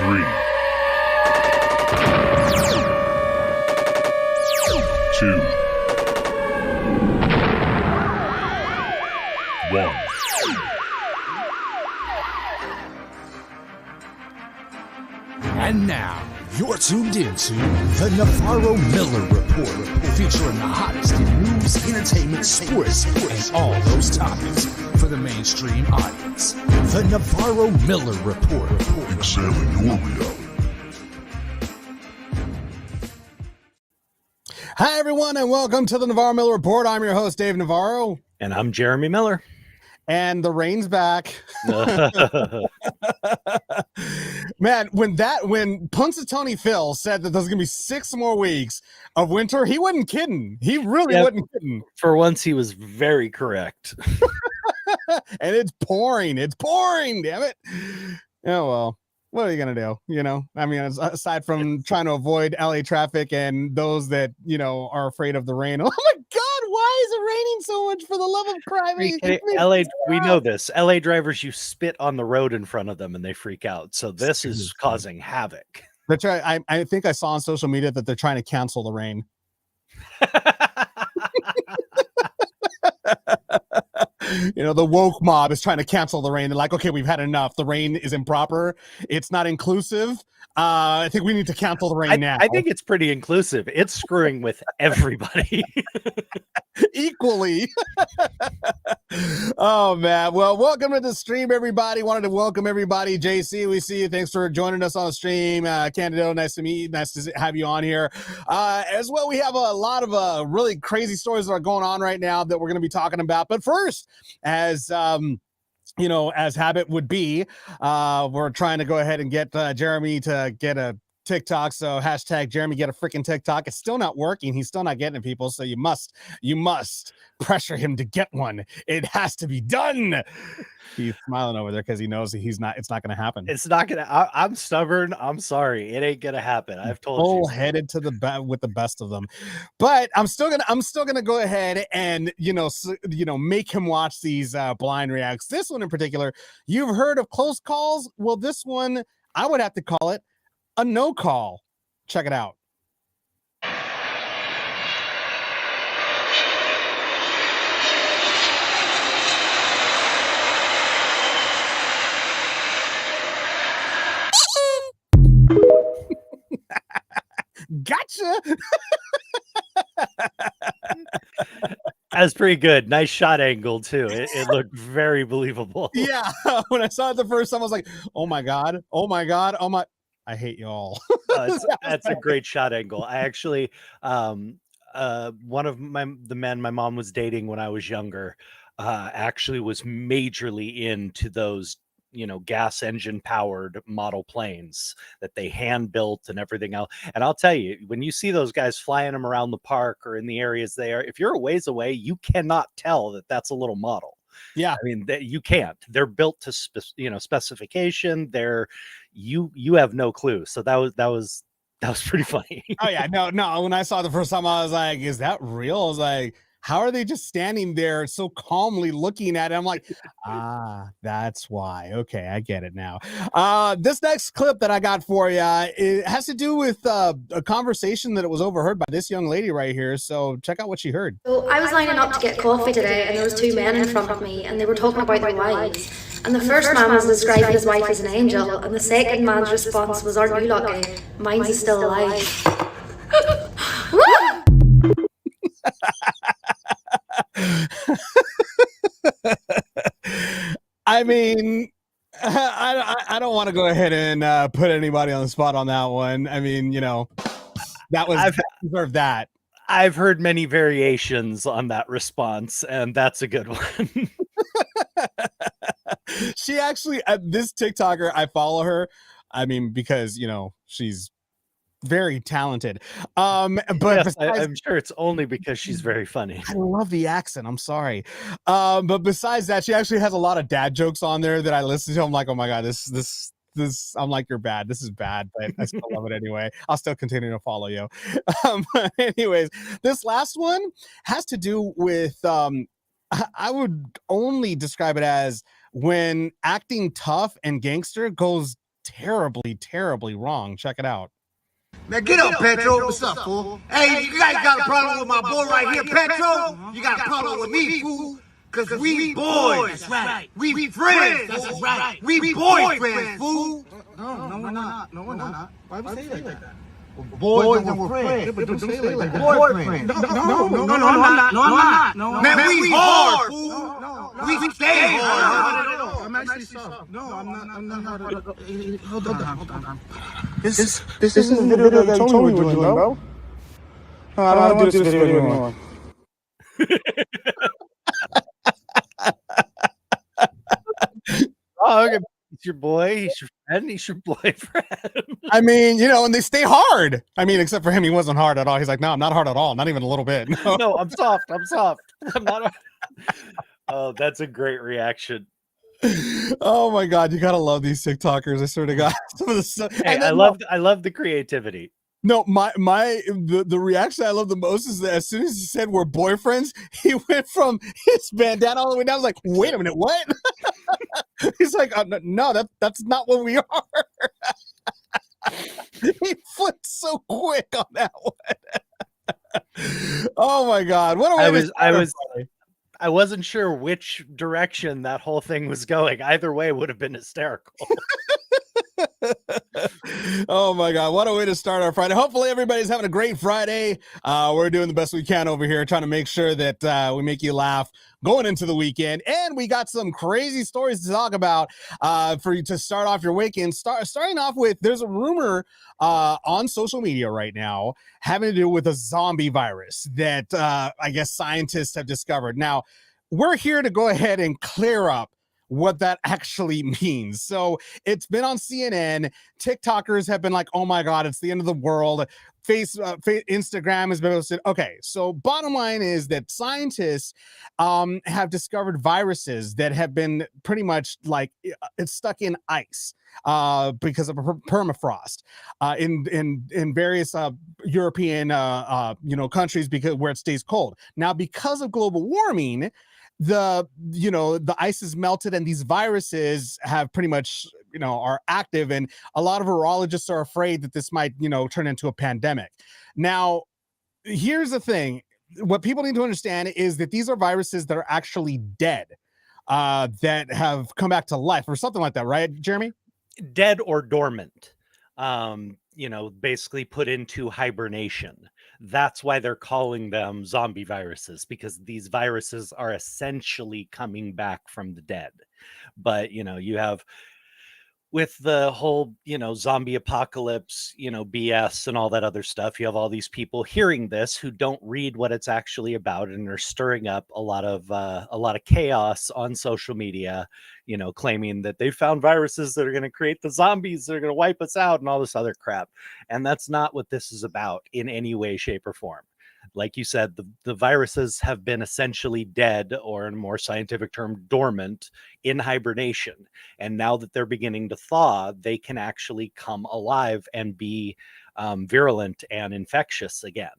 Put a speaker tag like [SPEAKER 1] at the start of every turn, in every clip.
[SPEAKER 1] 3, 2, 1.
[SPEAKER 2] And now, you're tuned into the Navarro-Miller Report, featuring the hottest in news, entertainment, sports, and all those topics for the mainstream audience. The Navarro-Miller Report.
[SPEAKER 1] Examine your reality.
[SPEAKER 3] Hi, everyone, and welcome to the Navarro-Miller Report. I'm your host, Dave Navarro.
[SPEAKER 4] And I'm Jeremy Miller.
[SPEAKER 3] And the rain's back. Man, when Punxsutawney Phil said that there's going to be 6 more weeks of winter, he wasn't kidding. He really wasn't kidding.
[SPEAKER 4] For once, he was very correct.
[SPEAKER 3] And it's pouring. It's pouring, damn it. Oh, well. What are you going to do? You know, I mean, aside from trying to avoid LA traffic and those that, you know, are afraid of the rain. Oh my God, why is it raining so much, for the love of crying?
[SPEAKER 4] LA, we know this. LA drivers, you spit on the road in front of them and they freak out. So this is causing havoc.
[SPEAKER 3] That's right. I think I saw on social media that they're trying to cancel the rain. You know, the woke mob is trying to cancel the rain. They're like, okay, we've had enough. The rain is improper. It's not inclusive. I think we need to cancel the rain now.
[SPEAKER 4] I think it's pretty inclusive. It's screwing with everybody.
[SPEAKER 3] Equally. Oh, man. Well, welcome to the stream, everybody. Wanted to welcome everybody. JC, we see you. Thanks for joining us on the stream. Candido, nice to meet you. Nice to have you on here. As well, we have a lot of really crazy stories that are going on right now that we're going to be talking about. But first, as you know, as habit would be, we're trying to go ahead and get Jeremy to get a TikTok. So hashtag Jeremy get a freaking TikTok. It's still not working. He's still not getting it, people. So you must pressure him to get one. It has to be done. He's smiling over there because he knows it's not going to happen.
[SPEAKER 4] It's not going to. I'm stubborn. I'm sorry. It ain't going to happen. I've told you.
[SPEAKER 3] Headed to the with the best of them. But I'm still going to go ahead and, make him watch these blind reacts. This one in particular, you've heard of close calls. Well, this one, I would have to call it a no call. Check it out. Gotcha.
[SPEAKER 4] That's pretty good. Nice shot angle too. It looked very believable.
[SPEAKER 3] Yeah. When I saw it the first time, I was like, oh my God. I hate you all.
[SPEAKER 4] That's a great shot angle. I actually, one of the men my mom was dating when I was younger, actually was majorly into those, gas engine powered model planes that they hand built and everything else. And I'll tell you, when you see those guys flying them around the park or in the areas they are, if you're a ways away, you cannot tell that that's a little model.
[SPEAKER 3] Yeah,
[SPEAKER 4] I mean, you can't. They're built to specification. You have no clue. So that was pretty funny.
[SPEAKER 3] Oh yeah, no. When I saw it the first time, I was like, "Is that real?" I was like, "How are they just standing there so calmly looking at it?" I'm like, that's why. Okay, I get it now. This next clip that I got for you, it has to do with a conversation that it was overheard by this young lady right here. So check out what she heard.
[SPEAKER 5] So I was lining up to get coffee today, and there was 2 men in front of me, and they were talking about their wives. And the first man was describing his wife as an angel, and the second man's response was, "Aren't you lucky? Mine's is still alive."
[SPEAKER 3] I mean, I don't want to go ahead and put anybody on the spot on that one. I mean, that was deserved that.
[SPEAKER 4] I've heard many variations on that response, and that's a good one.
[SPEAKER 3] She actually, this TikToker, I follow her. I mean, because, she's very talented. But
[SPEAKER 4] yes, I'm sure it's only because she's very funny.
[SPEAKER 3] I love the accent. I'm sorry. But besides that, she actually has a lot of dad jokes on there that I listen to. I'm like, oh my God, this, I'm like, you're bad. This is bad, but I still love it anyway. I'll still continue to follow you. Anyways, this last one has to do with, I would only describe it as when acting tough and gangster goes terribly, terribly wrong. Check it out.
[SPEAKER 6] Man, get up, Petro. What's up, fool? Hey, you guys got a problem with my boy right here, Petro? You got a problem with me, fool? Cause we boys. That's right. We friends. That's right. We boyfriends, fool. No, we're not. No, we're not. Why would you say it like that? We're boys and we're friends. But don't say it like that. Boyfriend. No, I'm not. No, I'm not. Man, we hard, fool. We stay hard. I'm actually soft. No, I'm not hard. Hold on. This isn't the video that you told me we were doing, bro. No, I don't want to do this video anymore.
[SPEAKER 4] Oh, okay. He's your boy. He's your friend. He's your boyfriend.
[SPEAKER 3] I mean, and they stay hard. I mean, except for him, he wasn't hard at all. He's like, no, I'm not hard at all. Not even a little bit.
[SPEAKER 4] No, I'm soft. I'm not. Oh, that's a great reaction.
[SPEAKER 3] Oh my God, you gotta love these TikTokers. I swear to God. Some of the
[SPEAKER 4] Hey, I love the creativity.
[SPEAKER 3] No, the reaction I love the most is that as soon as he said we're boyfriends, he went from his bandana all the way down. I was like, wait a minute, what? He's like, no, that's not what we are. He flipped so quick on that one. Oh my God, what a way
[SPEAKER 4] I wasn't sure which direction that whole thing was going. Either way would have been hysterical.
[SPEAKER 3] Oh my God, what a way to start our Friday. Hopefully everybody's having a great Friday. We're doing the best we can over here, trying to make sure that we make you laugh going into the weekend. And we got some crazy stories to talk about for you to start off your weekend. Starting off with, there's a rumor on social media right now having to do with a zombie virus that I guess scientists have discovered. Now, we're here to go ahead and clear up what that actually means. So it's been on CNN. TikTokers have been like, oh my God, it's the end of the world. Instagram has been posted. Okay, so bottom line is that scientists have discovered viruses that have been pretty much like it's stuck in ice because of permafrost in various European countries because where it stays cold. Now, because of global warming, the ice is melted and these viruses have pretty much are active, and a lot of virologists are afraid that this might turn into a pandemic. Now, here's the thing: what people need to understand is that these are viruses that are actually dead, that have come back to life or something like that, right, Jeremy?
[SPEAKER 4] Dead or dormant, basically put into hibernation. That's why they're calling them zombie viruses, because these viruses are essentially coming back from the dead. But, you have with the whole, zombie apocalypse, BS and all that other stuff, you have all these people hearing this who don't read what it's actually about and are stirring up a lot of chaos on social media, claiming that they found viruses that are going to create the zombies that are going to wipe us out and all this other crap. And that's not what this is about in any way, shape, or form. Like you said, the viruses have been essentially dead, or in a more scientific term, dormant, in hibernation. And now that they're beginning to thaw, they can actually come alive and be virulent and infectious again.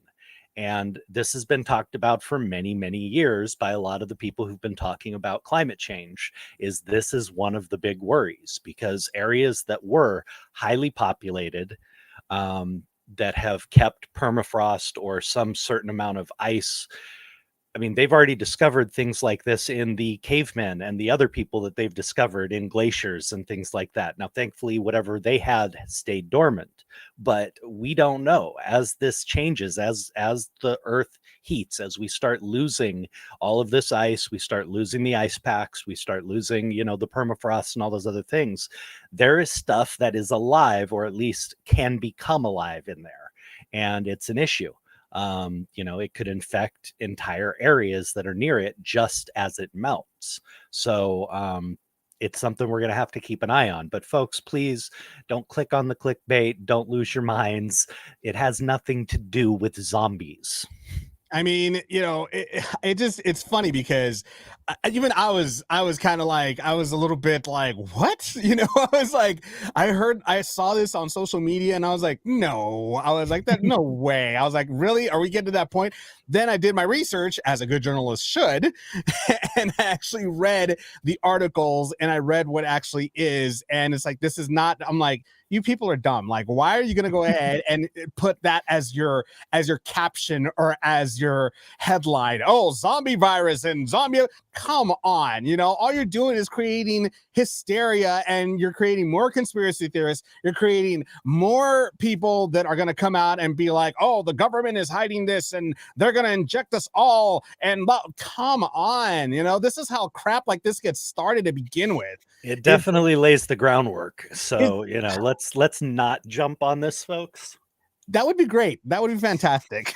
[SPEAKER 4] And this has been talked about for many, many years by a lot of the people who've been talking about climate change. This is one of the big worries, because areas that were highly populated, that have kept permafrost or some certain amount of ice. I mean, they've already discovered things like this in the cavemen and the other people that they've discovered in glaciers and things like that. Now, thankfully, whatever they had stayed dormant, but we don't know. As this changes, as the earth heats, as we start losing all of this ice, we start losing the ice packs, we start losing, the permafrost and all those other things. There is stuff that is alive, or at least can become alive in there. And it's an issue. It could infect entire areas that are near it just as it melts. So it's something we're going to have to keep an eye on. But folks, please don't click on the clickbait. Don't lose your minds. It has nothing to do with zombies.
[SPEAKER 3] I mean, it's funny because even I was kind of like, I was a little bit like, what? I was like, I saw this on social media and I was like, no, I was like, that, no way. I was like, really? Are we getting to that point? Then I did my research, as a good journalist should, and I actually read the articles and I read what actually is. And it's like, this is not, I'm like, you people are dumb. Like, why are you going to go ahead and put that as your caption or as your headline? Oh, zombie virus and zombie. Come on. All you're doing is creating hysteria, and you're creating more conspiracy theorists. You're creating more people that are going to come out and be like, oh, the government is hiding this and they're going to inject us all. And come on. This is how crap like this gets started to begin with.
[SPEAKER 4] It definitely lays the groundwork. So, let's not jump on this, folks.
[SPEAKER 3] That would be great. That would be fantastic.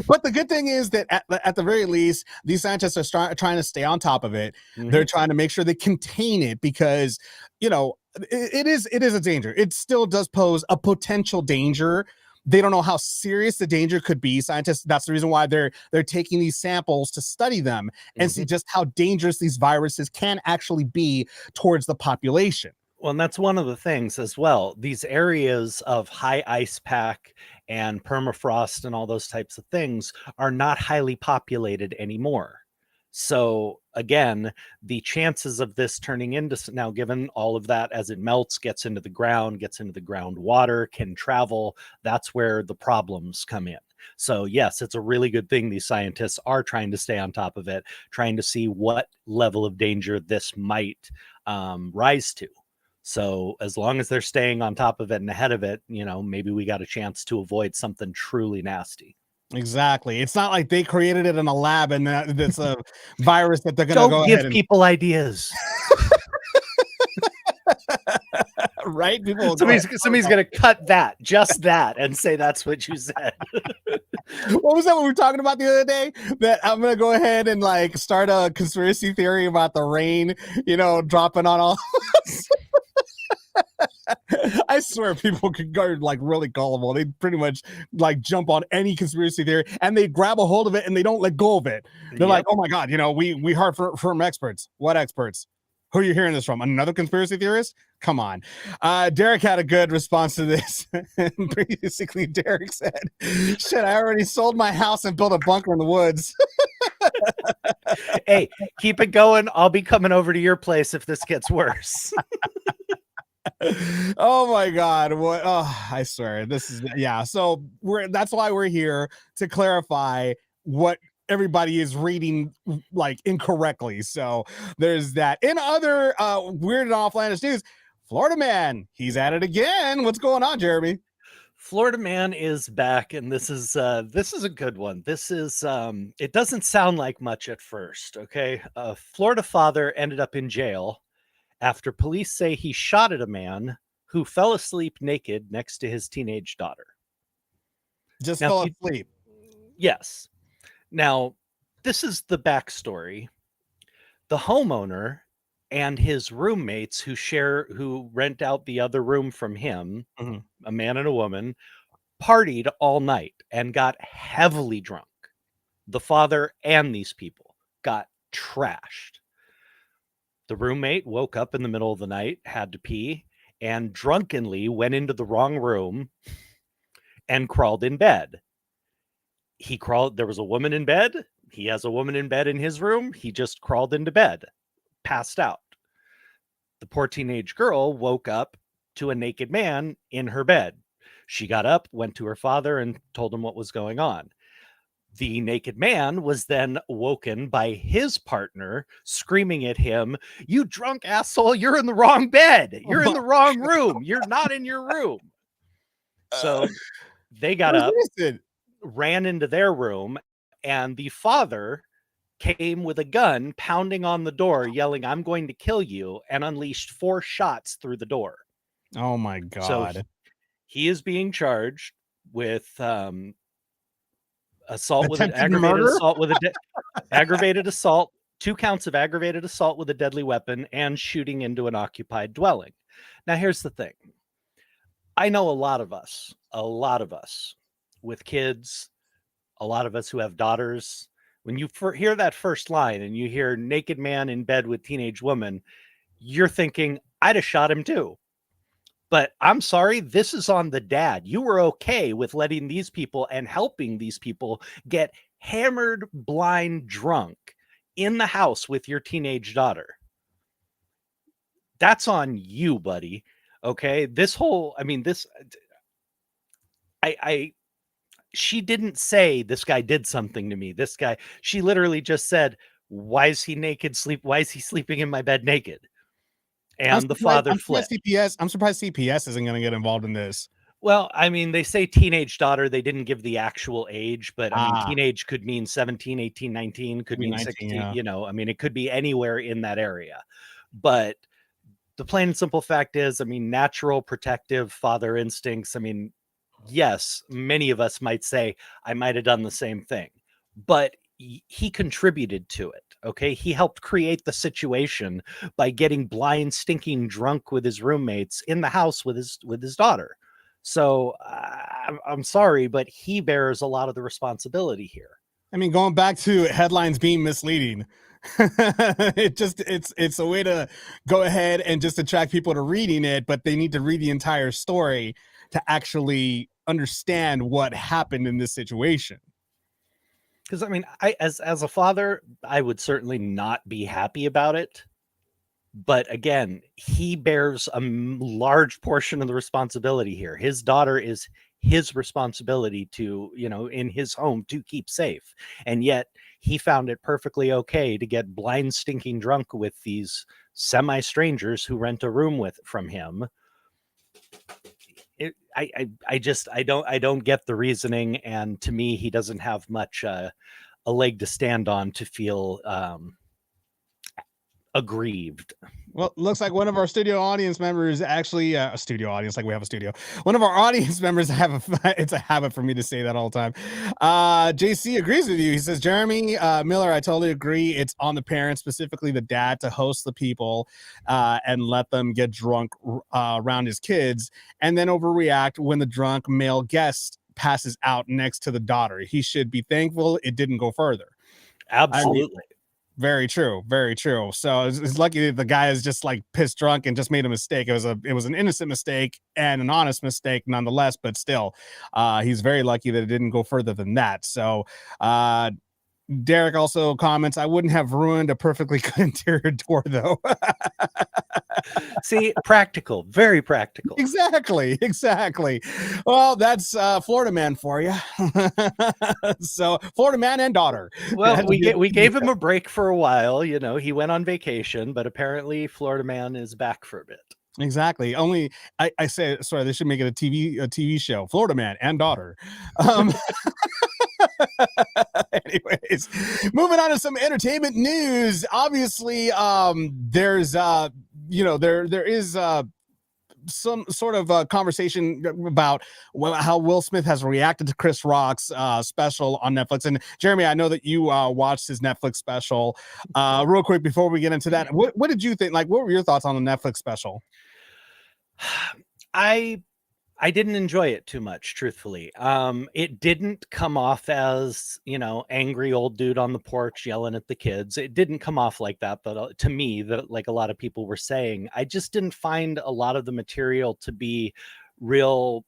[SPEAKER 3] But the good thing is that at the very least, these scientists are trying to stay on top of it. Mm-hmm. They're trying to make sure they contain it because, it is a danger. It still does pose a potential danger. They don't know how serious the danger could be. Scientists, that's the reason why they're taking these samples to study them and see just how dangerous these viruses can actually be towards the population.
[SPEAKER 4] Well, and that's one of the things as well. These areas of high ice pack and permafrost and all those types of things are not highly populated anymore. So again, the chances of this turning into, now given all of that as it melts, gets into the groundwater, can travel, that's where the problems come in. So yes, it's a really good thing these scientists are trying to stay on top of it, trying to see what level of danger this might rise to. So as long as they're staying on top of it and ahead of it, maybe we got a chance to avoid something truly nasty.
[SPEAKER 3] Exactly. It's not like they created it in a lab and it's a virus that they're going to go ahead and
[SPEAKER 4] give people ideas.
[SPEAKER 3] Right?
[SPEAKER 4] Somebody's going to cut just that, and say that's what you said.
[SPEAKER 3] What was that we were talking about the other day? That I'm going to go ahead and like start a conspiracy theory about the rain, dropping on all. I swear people could go like really gullible. They pretty much like jump on any conspiracy theory and they grab a hold of it and they don't let go of it. They're like, oh my God, we heard from experts. What experts? Who are you hearing this from? Another conspiracy theorist? Come on. Derek had a good response to this. Basically, Derek said, shit, I already sold my house and built a bunker in the woods.
[SPEAKER 4] Hey, keep it going. I'll be coming over to your place if this gets worse.
[SPEAKER 3] Oh my God. What? Oh, I swear this is, yeah. So that's why we're here to clarify what everybody is reading like incorrectly. So there's that. In other weird and offlandish news, Florida man, he's at it again. What's going on, Jeremy?
[SPEAKER 4] Florida man is back, and this is a good one. This is it doesn't sound like much at first. Okay, a Florida father ended up in jail after police say he shot at a man who fell asleep naked next to his teenage daughter.
[SPEAKER 3] Just fell asleep.
[SPEAKER 4] Yes. Now, this is the backstory. The homeowner and his roommates who rent out the other room from him, a man and a woman, partied all night and got heavily drunk. The father and these people got trashed. The roommate woke up in the middle of the night, had to pee, and drunkenly went into the wrong room and crawled in bed. There was a woman in bed. He has a woman in bed in his room. He just crawled into bed, passed out. The poor teenage girl woke up to a naked man in her bed. She got up, went to her father, and told him what was going on. The naked man was then woken by his partner screaming at him, "You drunk asshole, you're in the wrong bed. You're in the wrong room. You're not in your room." So they got up, ran into their room, and the father came with a gun, pounding on the door, yelling, "I'm going to kill you," and unleashed 4 shots through the door.
[SPEAKER 3] Oh my God.
[SPEAKER 4] So he is being charged with assault with aggravated assault, 2 counts of aggravated assault with a deadly weapon, and shooting into an occupied dwelling. Now, here's the thing. I know a lot of us with kids, a lot of us who have daughters, when you hear that first line and you hear naked man in bed with teenage woman, you're thinking, I'd have shot him too. But I'm sorry, this is on the dad. You were okay with letting these people and helping these people get hammered, blind, drunk in the house with your teenage daughter. That's on you, buddy. Okay. She didn't say this guy did something to me. She literally just said, why is he naked? Why is he sleeping in my bed naked? And the father flipped.
[SPEAKER 3] I'm surprised CPS isn't going to get involved in this.
[SPEAKER 4] Well, I mean, they say teenage daughter. They didn't give the actual age, but I mean, teenage could mean 17, 18, 19, could mean 16, yeah. I mean, it could be anywhere in that area. But the plain and simple fact is, I mean, natural protective father instincts. I mean, yes, many of us might say I might have done the same thing, but he contributed to it. Okay. He helped create the situation by getting blind, stinking drunk with his roommates in the house with his daughter. So I'm sorry, but he bears a lot of the responsibility here.
[SPEAKER 3] I mean, going back to headlines being misleading, it's a way to go ahead and just attract people to reading it, but they need to read the entire story to actually understand what happened in this situation.
[SPEAKER 4] Because I mean, as a father, I would certainly not be happy about it. But again, he bears a large portion of the responsibility here. His daughter is his responsibility to, in his home to keep safe. And yet he found it perfectly okay to get blind, stinking drunk with these semi-strangers who rent a room from him. I don't get the reasoning. And to me, he doesn't have much a leg to stand on to feel aggrieved.
[SPEAKER 3] Well, looks like one of our studio audience members actually a studio audience, like we have a studio. One of our audience members it's a habit for me to say that all the time. JC agrees with you. He says, Jeremy Miller, I totally agree. It's on the parents, specifically the dad, to host the people and let them get drunk around his kids and then overreact when the drunk male guest passes out next to the daughter. He should be thankful it didn't go further.
[SPEAKER 4] Absolutely.
[SPEAKER 3] Very true. Very true. So it's lucky that the guy is just like pissed drunk and just made a mistake. It was an innocent mistake and an honest mistake nonetheless, but still, he's very lucky that it didn't go further than that. So, Derek also comments, I wouldn't have ruined a perfectly good interior door though.
[SPEAKER 4] See, practical, very practical.
[SPEAKER 3] Exactly. Well, that's Florida man for you. So Florida man and daughter.
[SPEAKER 4] Well, we gave him a break for a while. He went on vacation, but apparently Florida man is back for a bit.
[SPEAKER 3] Exactly. Only I say, sorry, they should make it a TV show. Florida man and daughter. Anyways, moving on to some entertainment news. Obviously, there's there is some sort of conversation about how Will Smith has reacted to Chris Rock's special on Netflix. And Jeremy, I know that you watched his Netflix special. Real quick before we get into that, what did you think? Like, what were your thoughts on the Netflix special?
[SPEAKER 4] I didn't enjoy it too much, truthfully. It didn't come off as, angry old dude on the porch yelling at the kids. It didn't come off like that. But to me, like a lot of people were saying, I just didn't find a lot of the material to be real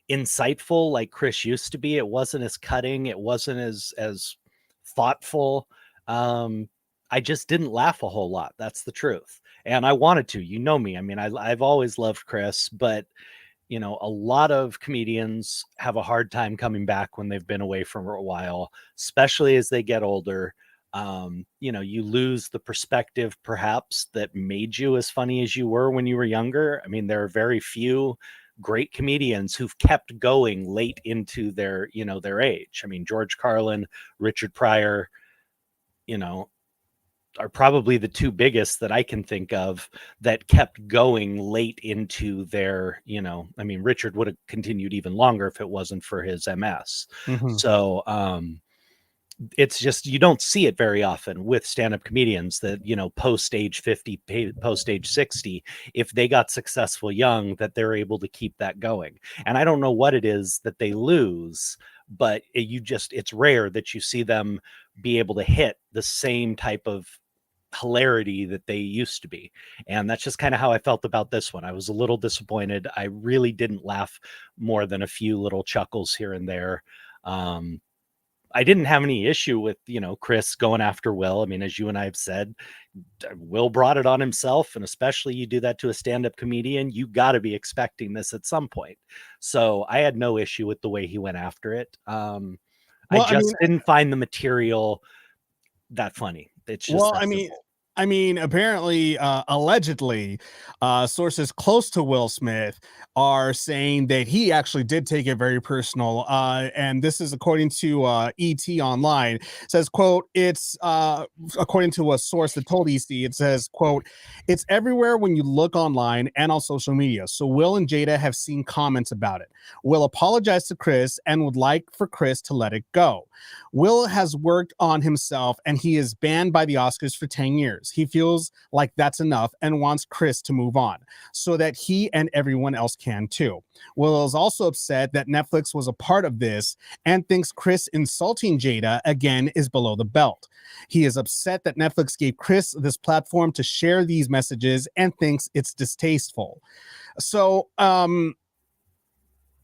[SPEAKER 4] insightful like Chris used to be. It wasn't as cutting. It wasn't as thoughtful. I just didn't laugh a whole lot. That's the truth. And I wanted to, me. I mean, I've always loved Chris, but a lot of comedians have a hard time coming back when they've been away for a while, especially as they get older. You lose the perspective perhaps that made you as funny as you were when you were younger. I mean, there are very few great comedians who've kept going late into their age. I mean, George Carlin, Richard Pryor, are probably the two biggest that I can think of that kept going late into their, I mean, Richard would have continued even longer if it wasn't for his MS. Mm-hmm. So, it's just, you don't see it very often with stand-up comedians that, post age 50, post age 60, if they got successful young, that they're able to keep that going. And I don't know what it is that they lose, but it's rare that you see them be able to hit the same type of hilarity that they used to be. And that's just kind of how I felt about this one. I was a little disappointed. I really didn't laugh more than a few little chuckles here and there. I didn't have any issue with, Chris going after Will. I mean, as you and I have said, Will brought it on himself, and especially you do that to a stand-up comedian, you got to be expecting this at some point. So I had no issue with the way he went after it. I didn't find the material that funny. It's just
[SPEAKER 3] apparently, allegedly, sources close to Will Smith are saying that he actually did take it very personal. And this is according to ET Online. It says, quote, it's according to a source that told ET, it says, quote, it's everywhere when you look online and on social media. So Will and Jada have seen comments about it. Will apologized to Chris and would like for Chris to let it go. Will has worked on himself and he is banned by the Oscars for 10 years. He feels like that's enough and wants Chris to move on so that he and everyone else can too. Will is also upset that Netflix was a part of this and thinks Chris insulting Jada again is below the belt. He is upset that Netflix gave Chris this platform to share these messages and thinks it's distasteful. So, and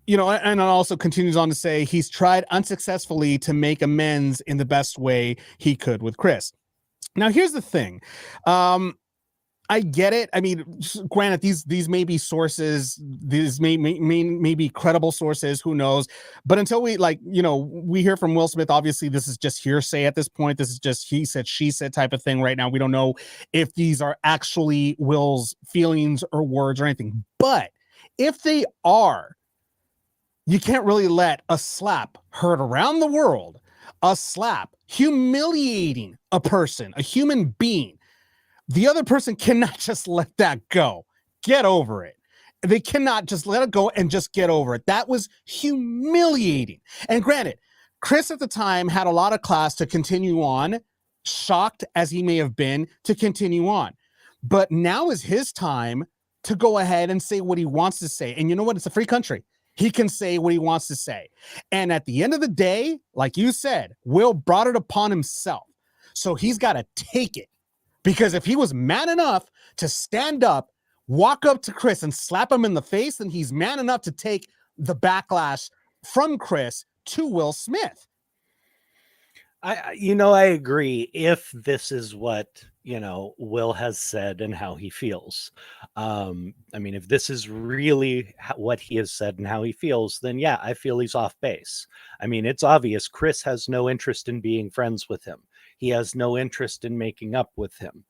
[SPEAKER 3] it also continues on to say he's tried unsuccessfully to make amends in the best way he could with Chris. Now, here's the thing. I get it. I mean, granted, these may be sources. These may be credible sources. Who knows? But until we we hear from Will Smith, obviously this is just hearsay at this point. This is just he said, she said type of thing right now. We don't know if these are actually Will's feelings or words or anything. But if they are, you can't really let a slap heard around the world, a slap humiliating a person, a human being. The other person cannot just let that go. Get over it. They cannot just let it go and just get over it. That was humiliating. And granted, Chris at the time had a lot of class to continue on, shocked as he may have been to continue on. But now is his time to go ahead and say what he wants to say. And you know what? It's a free country. He can say what he wants to say. And at the end of the day, like you said, Will brought it upon himself. So he's got to take it. Because if he was man enough to stand up, walk up to Chris and slap him in the face, then he's man enough to take the backlash from Chris to Will Smith.
[SPEAKER 4] I agree if this is what, Will has said and how he feels. If this is really what he has said and how he feels, then yeah, I feel he's off base. It's obvious Chris has no interest in being friends with him. He has no interest in making up with him.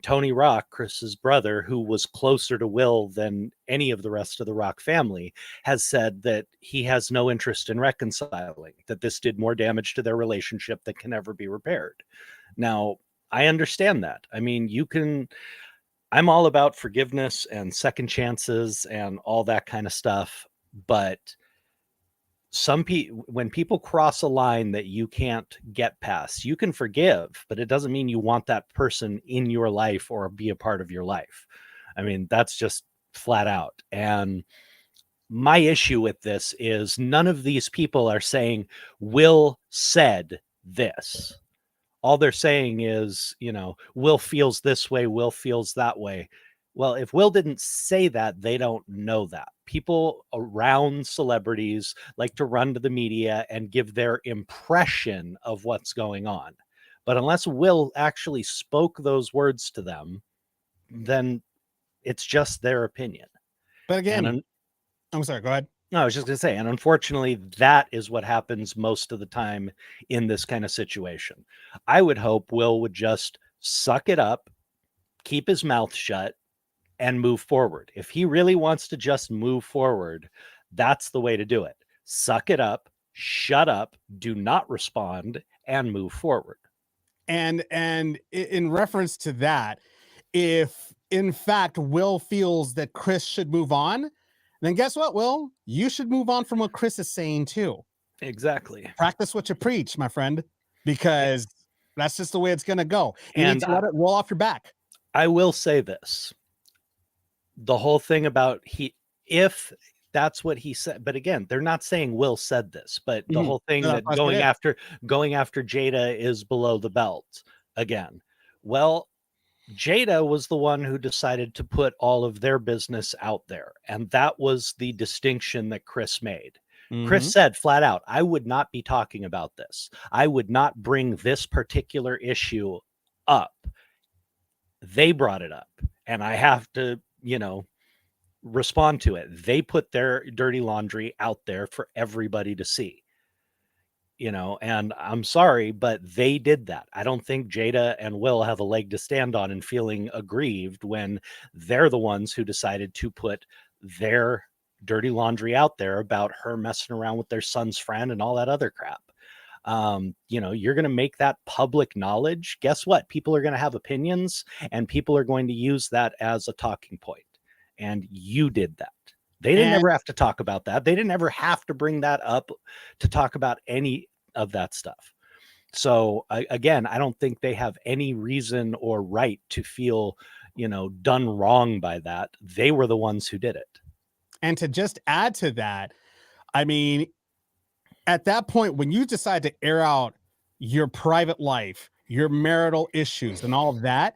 [SPEAKER 4] Tony Rock, Chris's brother, who was closer to Will than any of the rest of the Rock family, has said that he has no interest in reconciling, that this did more damage to their relationship that can never be repaired. Now, I understand that. I'm all about forgiveness and second chances and all that kind of stuff. But when people cross a line that you can't get past, you can forgive, but it doesn't mean you want that person in your life or be a part of your life. That's just flat out. And my issue with this is none of these people are saying Will said this. All they're saying is, Will feels this way, Will feels that way. Well, if Will didn't say that, they don't know that. People around celebrities like to run to the media and give their impression of what's going on. But unless Will actually spoke those words to them, then it's just their opinion.
[SPEAKER 3] But again, I'm sorry, go ahead.
[SPEAKER 4] No, I was just going to say, and unfortunately, that is what happens most of the time in this kind of situation. I would hope Will would just suck it up, keep his mouth shut, and move forward. If he really wants to just move forward, that's the way to do it. Suck it up, shut up, do not respond, and move forward.
[SPEAKER 3] And in reference to that, if in fact Will feels that Chris should move on, then guess what, Will? You should move on from what Chris is saying too.
[SPEAKER 4] Exactly.
[SPEAKER 3] Practice what you preach, my friend, because that's just the way it's going to go. You need to let it roll off your back.
[SPEAKER 4] I will say this. The whole thing about if that's what he said. But again, they're not saying Will said this, but the whole thing
[SPEAKER 3] No,
[SPEAKER 4] that
[SPEAKER 3] that's
[SPEAKER 4] going
[SPEAKER 3] it.
[SPEAKER 4] after Jada is below the belt again. Well, Jada was the one who decided to put all of their business out there. And that was the distinction that Chris made. Chris said flat out, I would not be talking about this. I would not bring this particular issue up. They brought it up, and I have to, respond to it. They put their dirty laundry out there for everybody to see. And I'm sorry, but they did that. I don't think Jada and Will have a leg to stand on and feeling aggrieved when they're the ones who decided to put their dirty laundry out there about her messing around with their son's friend and all that other crap. You're going to make that public knowledge. Guess what? People are going to have opinions, and people are going to use that as a talking point. And you did that. They didn't ever have to talk about that. They didn't ever have to bring that up to talk about any of that stuff. So again, I don't think they have any reason or right to feel, done wrong by that. They were the ones who did it.
[SPEAKER 3] And to just add to that, I mean, at that point, when you decide to air out your private life, your marital issues and all of that,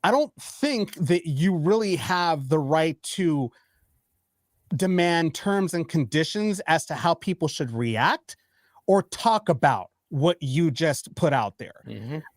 [SPEAKER 3] I don't think that you really have the right to demand terms and conditions as to how people should react or talk about what you just put out there.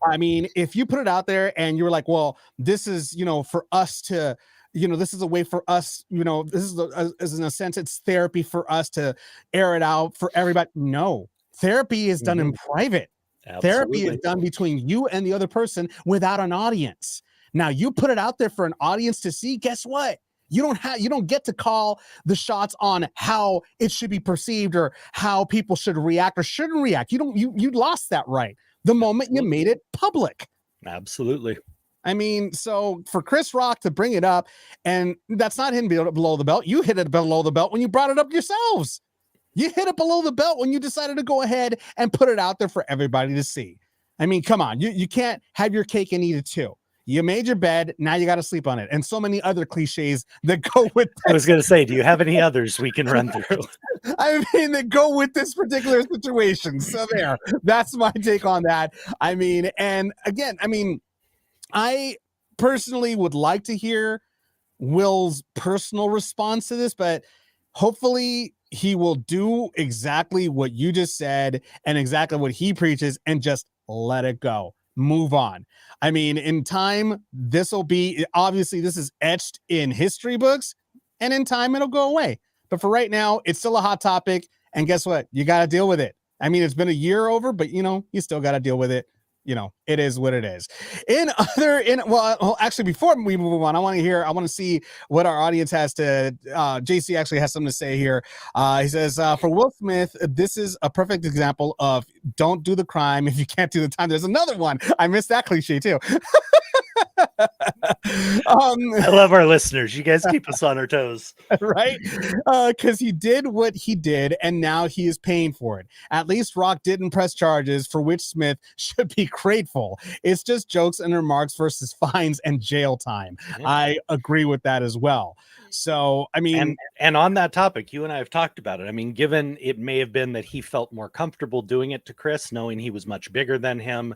[SPEAKER 3] I mean, if you put it out there and you're like, well, this is, for us to, this is a way for us, this is as in a sense, it's therapy for us to air it out for everybody. No, therapy is done in private.
[SPEAKER 4] Absolutely.
[SPEAKER 3] Therapy is done between you and the other person without an audience. Now you put it out there for an audience to see. Guess what? You don't get to call the shots on how it should be perceived or how people should react or shouldn't react. You lost that right the moment you made it public.
[SPEAKER 4] Absolutely.
[SPEAKER 3] I mean, so for Chris Rock to bring it up, and that's not him below the belt. You hit it below the belt when you brought it up yourselves. You hit it below the belt when you decided to go ahead and put it out there for everybody to see. I mean, come on, you can't have your cake and eat it too. You made your bed, now you got to sleep on it. And so many other cliches that go with this.
[SPEAKER 4] I was going to say, do you have any others we can run through?
[SPEAKER 3] I mean, that go with this particular situation. So there, that's my take on that. I mean, and again, I mean, I personally would like to hear Will's personal response to this, but hopefully he will do exactly what you just said and exactly what he preaches and just let it go. Move on. I mean, in time, this will be, obviously, this is etched in history books, and in time, it'll go away. But for right now, it's still a hot topic. And guess what? You got to deal with it. I mean, it's been a year over, but, you still got to deal with it. It is what it is. Actually, before we move on, I want to see what our audience has to, JC actually has something to say here. He says, for Will Smith, this is a perfect example of don't do the crime if you can't do the time. There's another one. I missed that cliche too.
[SPEAKER 4] I love our listeners. You guys keep us on our toes.
[SPEAKER 3] Right? Because he did what he did, and now he is paying for it. At least Rock didn't press charges, for which Smith should be grateful. It's just jokes and remarks versus fines and jail time. Yeah. I agree with that as well. So, I mean...
[SPEAKER 4] And on that topic, you and I have talked about it. I mean, given it may have been that he felt more comfortable doing it to Chris, knowing he was much bigger than him,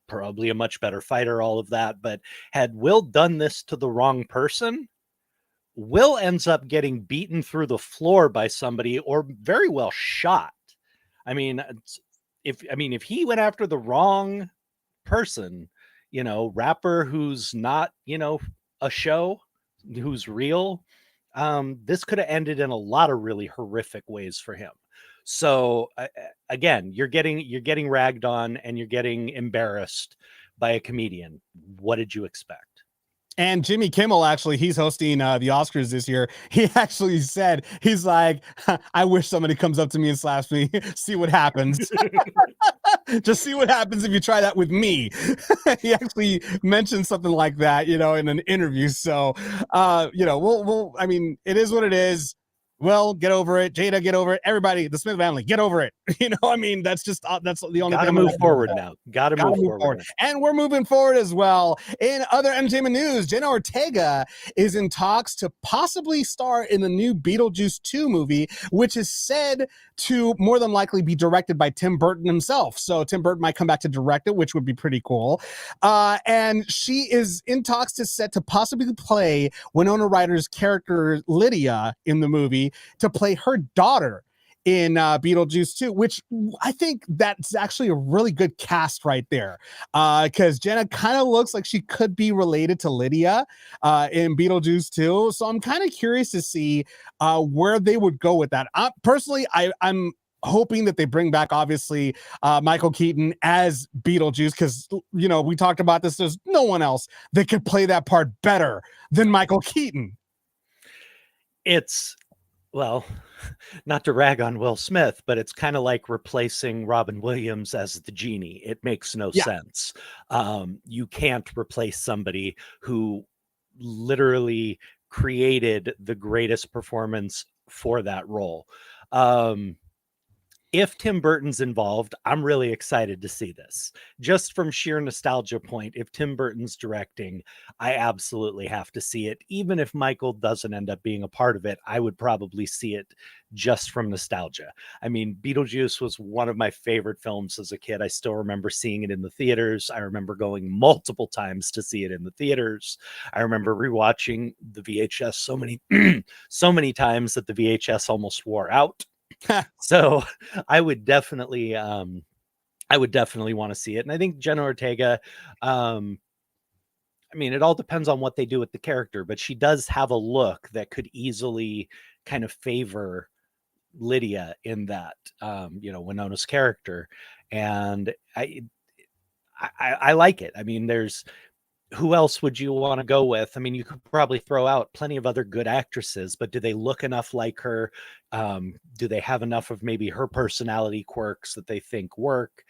[SPEAKER 4] probably a much better fighter, all of that. But had Will done this to the wrong person, Will ends up getting beaten through the floor by somebody or very well shot. I mean, if he went after the wrong person, rapper who's not, a show, who's real, this could have ended in a lot of really horrific ways for him. So again, you're getting ragged on and you're getting embarrassed by a comedian. What did you expect?
[SPEAKER 3] And Jimmy Kimmel, actually, he's hosting the Oscars this year. He actually said, he's like, I wish somebody comes up to me and slaps me. See what happens. Just see what happens if you try that with me. He actually mentioned something like that, in an interview. So, we'll I mean, it is what it is. Will, get over it. Jada, get over it. Everybody, the Smith family, get over it. I mean, that's just that's the only
[SPEAKER 4] Gotta
[SPEAKER 3] thing.
[SPEAKER 4] move forward now. Gotta move forward now.
[SPEAKER 3] And we're moving forward as well. In other entertainment news, Jenna Ortega is in talks to possibly star in the new Beetlejuice 2 movie, which is said to more than likely be directed by Tim Burton himself. So Tim Burton might come back to direct it, which would be pretty cool. And she is in talks to possibly play Winona Ryder's character Lydia in the movie, to play her daughter in Beetlejuice 2, which I think that's actually a really good cast right there, because Jenna kind of looks like she could be related to Lydia in Beetlejuice 2. So I'm kind of curious to see where they would go with that. Personally, I'm hoping that they bring back, obviously, Michael Keaton as Beetlejuice, because, we talked about this. There's no one else that could play that part better than Michael Keaton.
[SPEAKER 4] It's, well, not to rag on Will Smith, but it's kind of like replacing Robin Williams as the genie. It makes no sense. You can't replace somebody who literally created the greatest performance for that role. If Tim Burton's involved, I'm really excited to see this. Just from sheer nostalgia point, if Tim Burton's directing, I absolutely have to see it. Even if Michael doesn't end up being a part of it, I would probably see it just from nostalgia. I mean, Beetlejuice was one of my favorite films as a kid. I still remember seeing it in the theaters. I remember going multiple times to see it in the theaters. I remember rewatching the VHS so many times that the VHS almost wore out. So I would definitely want to see it. And I think Jenna Ortega, I mean, it all depends on what they do with the character, but she does have a look that could easily kind of favor Lydia in that, Winona's character. And I like it. I mean, who else would you want to go with? I mean, you could probably throw out plenty of other good actresses, but do they look enough like her? Do they have enough of maybe her personality quirks that they think work?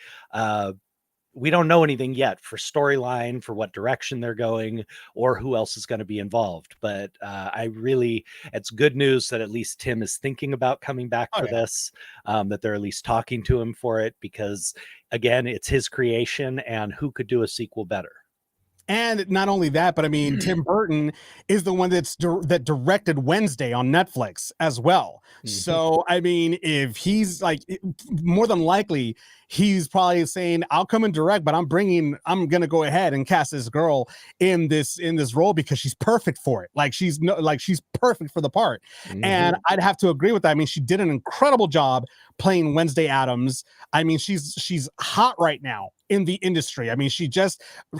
[SPEAKER 4] We don't know anything yet for storyline, for what direction they're going, or who else is going to be involved. But it's good news that at least Tim is thinking about coming back for this, that they're at least talking to him for it, because again, it's his creation, and who could do a sequel better?
[SPEAKER 3] And not only that, but I mean, Tim Burton is the one that directed Wednesday on Netflix as well. So, I mean, if he's like, more than likely, he's probably saying, I'll come and direct, but I'm going to go ahead and cast this girl in this role because she's perfect for it. Like she's perfect for the part. And I'd have to agree with that. I mean, she did an incredible job playing Wednesday Addams. I mean, she's hot right now in the industry. I mean,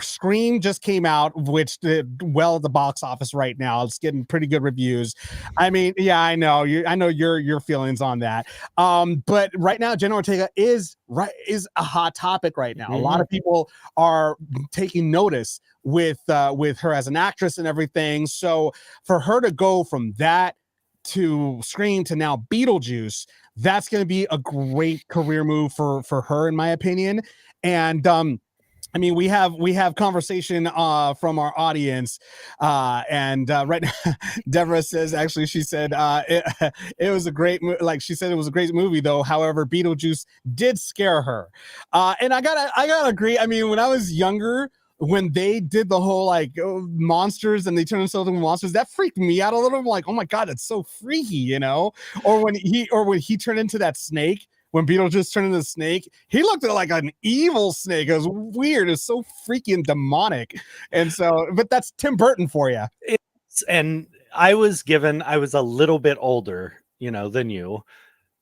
[SPEAKER 3] Scream just came out, which did well at the box office right now. It's getting pretty good reviews. I mean, yeah, I know your feelings on that. But right now, Jenna Ortega is a hot topic right now. A lot of people are taking notice with her as an actress and everything. So for her to go from that to Scream to now Beetlejuice, that's going to be a great career move for her, in my opinion. And I mean, we have conversation from our audience, and right now, Deborah says, actually, she said it was a great, like she said, it was a great movie though. However, Beetlejuice did scare her, and I gotta agree. I mean, when I was younger, when they did the whole like monsters and they turned themselves into monsters, that freaked me out a little. I'm like, oh my god, it's so freaky, Or when he turned into that snake. When Beetlejuice turned into the snake, he looked at like an evil snake. It was weird. It's so freaking demonic. And so, but that's Tim Burton for you.
[SPEAKER 4] And I was a little bit older, than you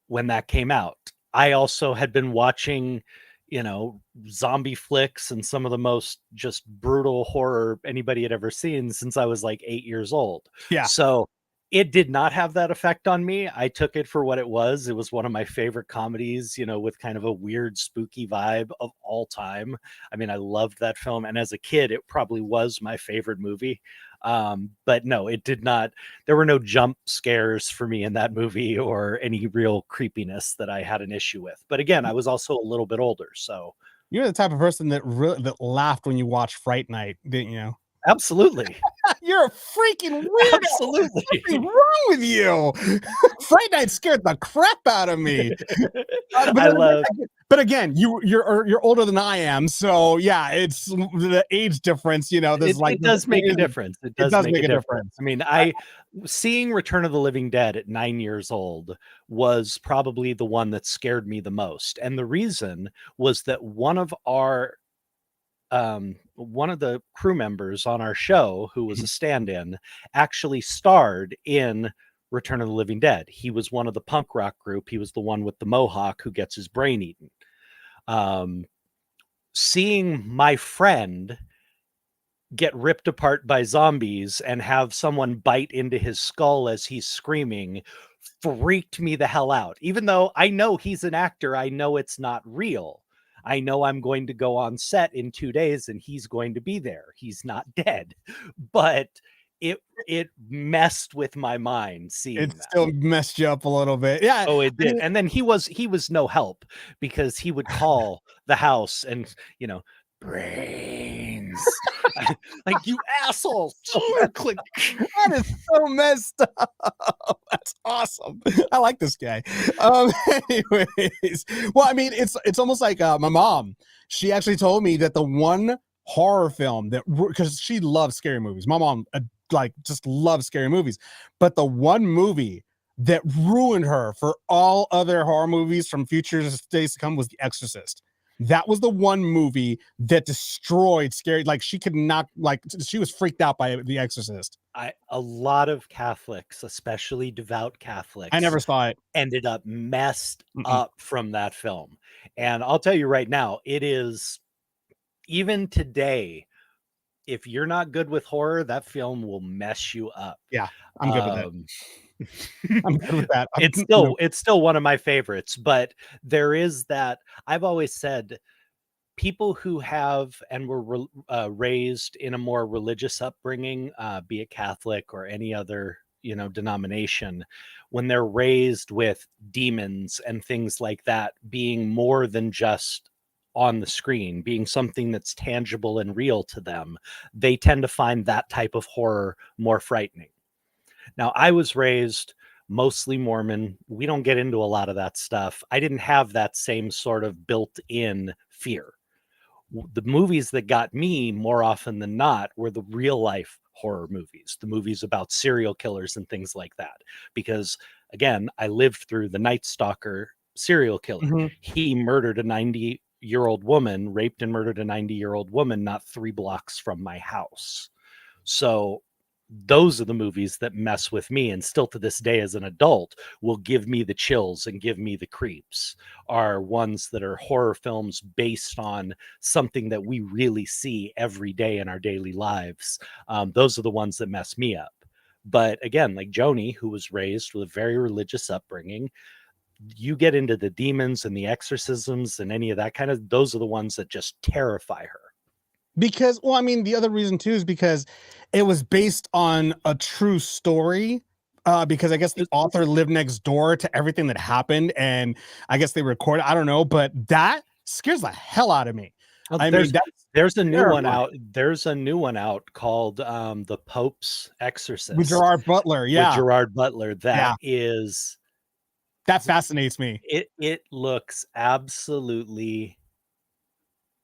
[SPEAKER 4] when that came out. I also had been watching, zombie flicks and some of the most just brutal horror anybody had ever seen since I was like 8 years old.
[SPEAKER 3] Yeah.
[SPEAKER 4] So it did not have that effect on me. I took it for what it was. It was one of my favorite comedies, with kind of a weird, spooky vibe of all time. I mean, I loved that film. And as a kid, it probably was my favorite movie. But no, it did not. There were no jump scares for me in that movie or any real creepiness that I had an issue with. But again, I was also a little bit older. So
[SPEAKER 3] you're the type of person that laughed when you watched Fright Night, didn't you?
[SPEAKER 4] Absolutely.
[SPEAKER 3] You're a freaking weirdo.
[SPEAKER 4] Absolutely.
[SPEAKER 3] What's wrong with you? Fright Night scared the crap out of me. But again, you're older than I am, so yeah, it's the age difference. You know,
[SPEAKER 4] It does make a difference. It does make a difference. I mean, seeing Return of the Living Dead at 9 years old was probably the one that scared me the most, and the reason was that one of the crew members on our show, who was a stand-in, actually starred in Return of the Living Dead. He was one of the punk rock group. He was the one with the mohawk who gets his brain eaten. Seeing my friend get ripped apart by zombies and have someone bite into his skull as he's screaming freaked me the hell out. Even though I know he's an actor, I know it's not real. I know I'm going to go on set in 2 days and he's going to be there. He's not dead. But it messed with my mind seeing that.
[SPEAKER 3] Still messed you up a little bit. Yeah.
[SPEAKER 4] Oh, it did. And then he was no help, because he would call the house and, brains. Like, you asshole. Click.
[SPEAKER 3] That is so messed up. That's awesome. I like this guy. Anyways, well, I mean, it's almost like my mom. She actually told me that the one horror film because she loves scary movies. My mom just loves scary movies, but the one movie that ruined her for all other horror movies from future days to come was The Exorcist. That was the one movie that destroyed scary. Like, she could not, she was freaked out by The Exorcist.
[SPEAKER 4] A lot of Catholics, especially devout Catholics,
[SPEAKER 3] I never saw it,
[SPEAKER 4] ended up messed up from that film. And I'll tell you right now, it is, even today, if you're not good with horror, that film will mess you up.
[SPEAKER 3] Yeah, I'm good with that. I'm good with that.
[SPEAKER 4] It's still one of my favorites, but there is that. I've always said, people who have and were raised in a more religious upbringing, be it Catholic or any other denomination, when they're raised with demons and things like that being more than just on the screen, being something that's tangible and real to them, they tend to find that type of horror more frightening. Now, I was raised mostly Mormon. We don't get into a lot of that stuff. I didn't have that same sort of built-in fear. The movies that got me more often than not were the real life horror movies, the movies about serial killers and things like that. Because again, I lived through the Night Stalker serial killer. He murdered a 90-year-old woman, raped and murdered a 90-year-old woman, not 3 blocks from my house. So those are the movies that mess with me, and still to this day as an adult will give me the chills and give me the creeps, are ones that are horror films based on something that we really see every day in our daily lives. Those are the ones that mess me up. But again, like Joni, who was raised with a very religious upbringing, you get into the demons and the exorcisms and any of that kind of, those are the ones that just terrify her.
[SPEAKER 3] Because, well, I mean, the other reason too is because it was based on a true story. Because I guess the author lived next door to everything that happened, and I guess they recorded. I don't know, but that scares the hell out of me.
[SPEAKER 4] There's a new one out. There's a new one out called The Pope's Exorcist
[SPEAKER 3] with Gerard Butler. Yeah,
[SPEAKER 4] with Gerard Butler. That
[SPEAKER 3] fascinates me.
[SPEAKER 4] It looks absolutely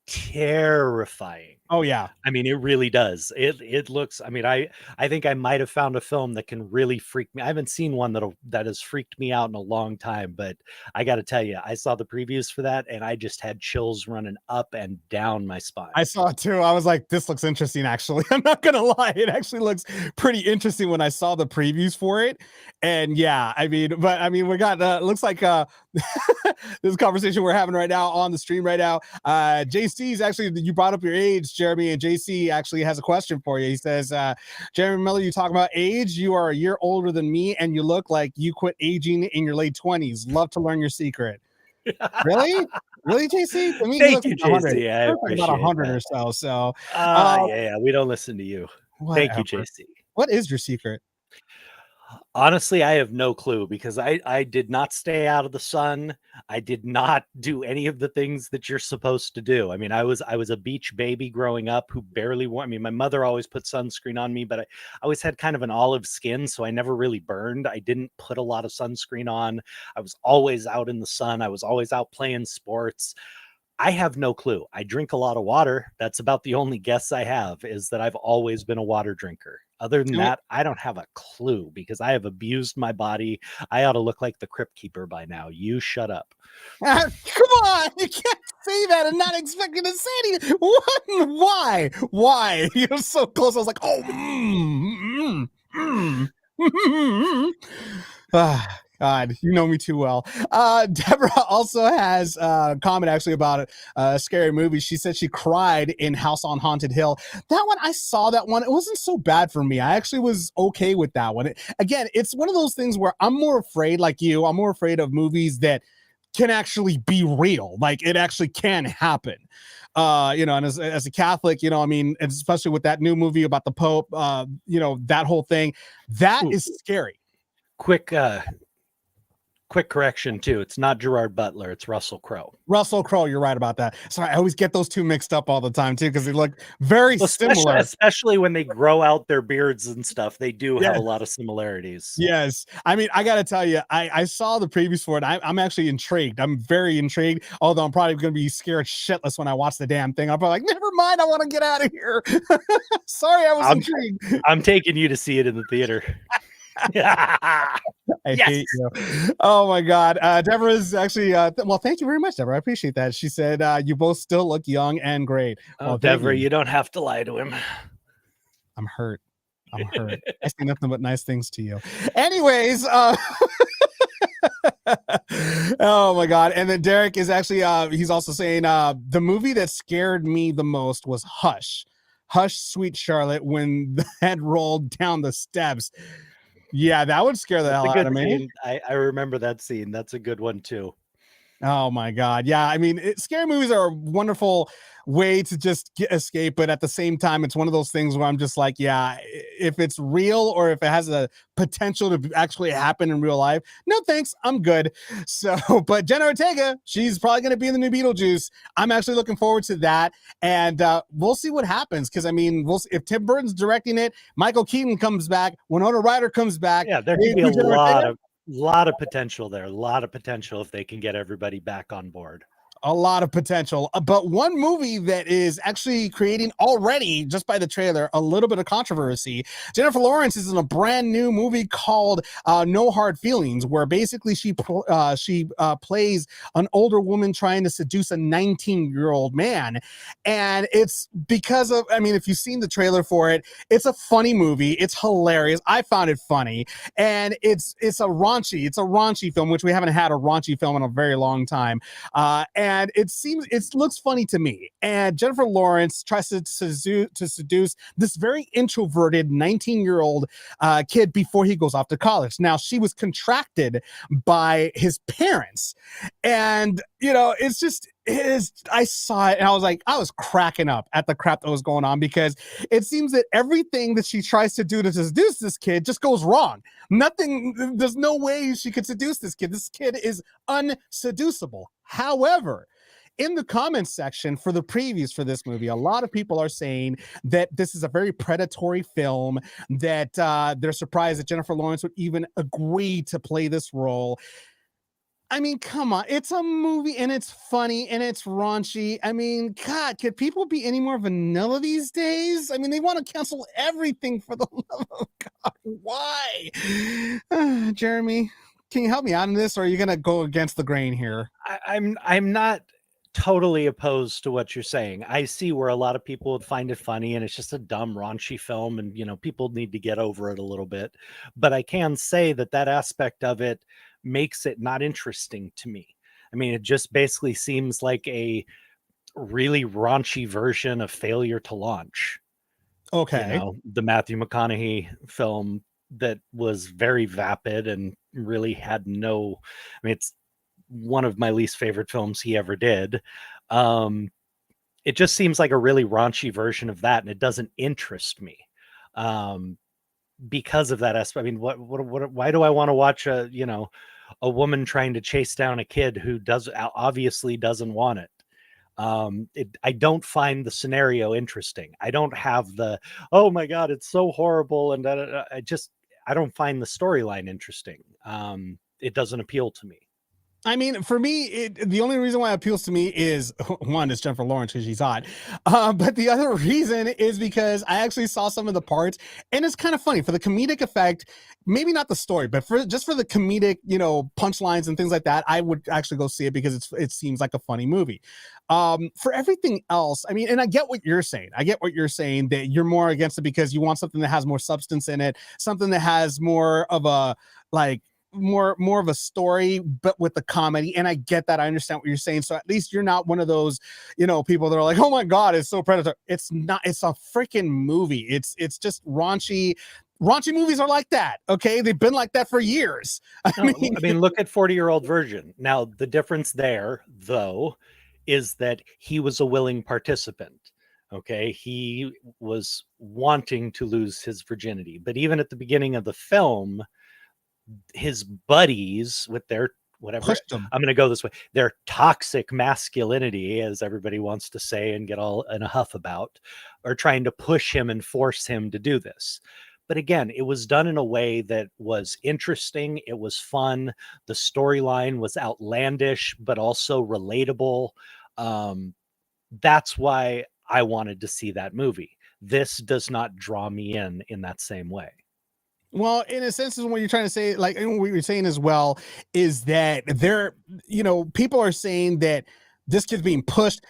[SPEAKER 4] terrifying.
[SPEAKER 3] Oh yeah,
[SPEAKER 4] I mean, it really does. It looks, I mean, I think I might have found a film that can really freak me. I haven't seen one that has freaked me out in a long time, but I got to tell you, I saw the previews for that and I just had chills running up and down my spine.
[SPEAKER 3] I saw it too. I was like, this looks interesting, actually. I'm not gonna lie, it actually looks pretty interesting when I saw the previews for it. And yeah, we got looks like this conversation we're having right now on the stream right now. JC's actually, you brought up your age, Jeremy, and JC actually has a question for you. He says, Jeremy Miller, you talk about age. You are a year older than me, and you look like you quit aging in your late 20s. Love to learn your secret. Really? Really, JC? I mean,
[SPEAKER 4] thank you, JC. I appreciate
[SPEAKER 3] about 100 or so. So,
[SPEAKER 4] yeah, we don't listen to you. Thank you, JC.
[SPEAKER 3] What is your secret?
[SPEAKER 4] Honestly, I have no clue because I did not stay out of the sun. I did not do any of the things that you're supposed to do. I mean, I was a beach baby growing up who barely wore. I mean, my mother always put sunscreen on me, but I always had kind of an olive skin, so I never really burned. I didn't put a lot of sunscreen on. I was always out in the sun. I was always out playing sports. I have no clue. I drink a lot of water. That's about the only guess I have, is that I've always been a water drinker. Other than that, I don't have a clue because I have abused my body. I ought to look like the Crypt Keeper by now. You shut up.
[SPEAKER 3] Come on, you can't say that and not expect you to say anything. What? Why? You're so close. I was like, oh, Ah, God, you know me too well. Deborah also has a comment actually about a scary movie. She said she cried in House on Haunted Hill. That one, I saw that one. It wasn't so bad for me. I actually was okay with that one. Again, it's one of those things where I'm more afraid, like you, I'm more afraid of movies that can actually be real. Like it actually can happen. And as a Catholic, I mean, and especially with that new movie about the Pope, that whole thing, that is scary.
[SPEAKER 4] Quick correction too. It's not Gerard Butler. It's Russell Crowe.
[SPEAKER 3] Russell Crowe, you're right about that. Sorry, I always get those two mixed up all the time too because they look very similar.
[SPEAKER 4] Especially when they grow out their beards and stuff, they do have a lot of similarities.
[SPEAKER 3] Yes, I mean, I got to tell you, I saw the previews for it. I'm actually intrigued. I'm very intrigued. Although I'm probably going to be scared shitless when I watch the damn thing. I'm probably like, never mind. I want to get out of here. Sorry, I was intrigued.
[SPEAKER 4] I'm taking you to see it in the theater.
[SPEAKER 3] I hate you. Oh my God. Deborah is actually well, thank you very much, Deborah. I appreciate that. She said you both still look young and great.
[SPEAKER 4] Well, Deborah, you don't have to lie to him.
[SPEAKER 3] I'm hurt. I say nothing but nice things to you. Anyways, oh my God. And then Derek is actually he's also saying the movie that scared me the most was Hush, Sweet Charlotte, when the head rolled down the steps. Yeah, that would scare the hell out of me.
[SPEAKER 4] I remember that scene. That's a good one too.
[SPEAKER 3] Oh my God. Yeah. I mean, scary movies are a wonderful way to just escape. But at the same time, it's one of those things where I'm just like, yeah, if it's real or if it has a potential to actually happen in real life, no thanks. I'm good. So, but Jenna Ortega, she's probably going to be in the new Beetlejuice. I'm actually looking forward to that. And we'll see what happens. Because, I mean, we'll see if Tim Burton's directing it, Michael Keaton comes back, Winona Ryder comes back.
[SPEAKER 4] Yeah, there could be a lot of potential there. A lot of potential if they can get everybody back on board.
[SPEAKER 3] A lot of potential. But one movie that is actually creating already, just by the trailer, a little bit of controversy. Jennifer Lawrence is in a brand new movie called No Hard Feelings, where basically she plays an older woman trying to seduce a 19-year-old man. And it's because of, I mean, if you've seen the trailer for it, it's a funny movie. It's hilarious. I found it funny. And it's a raunchy film, which we haven't had a raunchy film in a very long time. And it looks funny to me. And Jennifer Lawrence tries to seduce this very introverted 19-year-old kid before he goes off to college. Now, she was contracted by his parents. And, I saw it and I was cracking up at the crap that was going on because it seems that everything that she tries to do to seduce this kid just goes wrong. There's no way she could seduce this kid. This kid is unseducible. However, in the comments section for the previews for this movie, a lot of people are saying that this is a very predatory film, that they're surprised that Jennifer Lawrence would even agree to play this role. I mean, come on. It's a movie and it's funny and it's raunchy. I mean, God, could people be any more vanilla these days? I mean, they want to cancel everything for the love of God. Why? Jeremy, can you help me out on this, or are you going to go against the grain here?
[SPEAKER 4] I'm not totally opposed to what you're saying. I see where a lot of people would find it funny and it's just a dumb, raunchy film and, people need to get over it a little bit. But I can say that aspect of it makes it not interesting to me. I mean, it just basically seems like a really raunchy version of Failure to Launch.
[SPEAKER 3] Okay.
[SPEAKER 4] The Matthew McConaughey film that was very vapid and really had it's one of my least favorite films he ever did. It just seems like a really raunchy version of that, and it doesn't interest me. because of that aspect. I mean, why do I want to watch a woman trying to chase down a kid who obviously doesn't want it? I don't find the scenario interesting. I don't have the, oh my God, it's so horrible. And I don't find the storyline interesting. It doesn't appeal to me.
[SPEAKER 3] I mean, for me, the only reason why it appeals to me is, one, it's Jennifer Lawrence because she's hot. But the other reason is because I actually saw some of the parts, and it's kind of funny for the comedic effect. Maybe not the story, but just for the comedic, punchlines and things like that, I would actually go see it because it seems like a funny movie. For everything else, I mean, and I get what you're saying. I get what you're saying, that you're more against it because you want something that has more substance in it, something that has more of a more of a story, but with the comedy. And I get that. I understand what you're saying. So at least you're not one of those, people that are like, oh my God, it's so predatory. It's not. It's a freaking movie. It's just raunchy. Raunchy movies are like that. Okay, they've been like that for years. I mean,
[SPEAKER 4] look at 40-Year-Old Virgin. Now, the difference there, though, is that he was a willing participant. Okay, he was wanting to lose his virginity, but even at the beginning of the film, his buddies with their whatever, I'm going to go this way, their toxic masculinity, as everybody wants to say and get all in a huff about, are trying to push him and force him to do this. But again, it was done in a way that was interesting. It was fun. The storyline was outlandish, but also relatable. That's why I wanted to see that movie. This does not draw me in that same way.
[SPEAKER 3] Well, in a sense, is what you're trying to say, like, and what you're saying as well, is that people are saying that this kid's being pushed.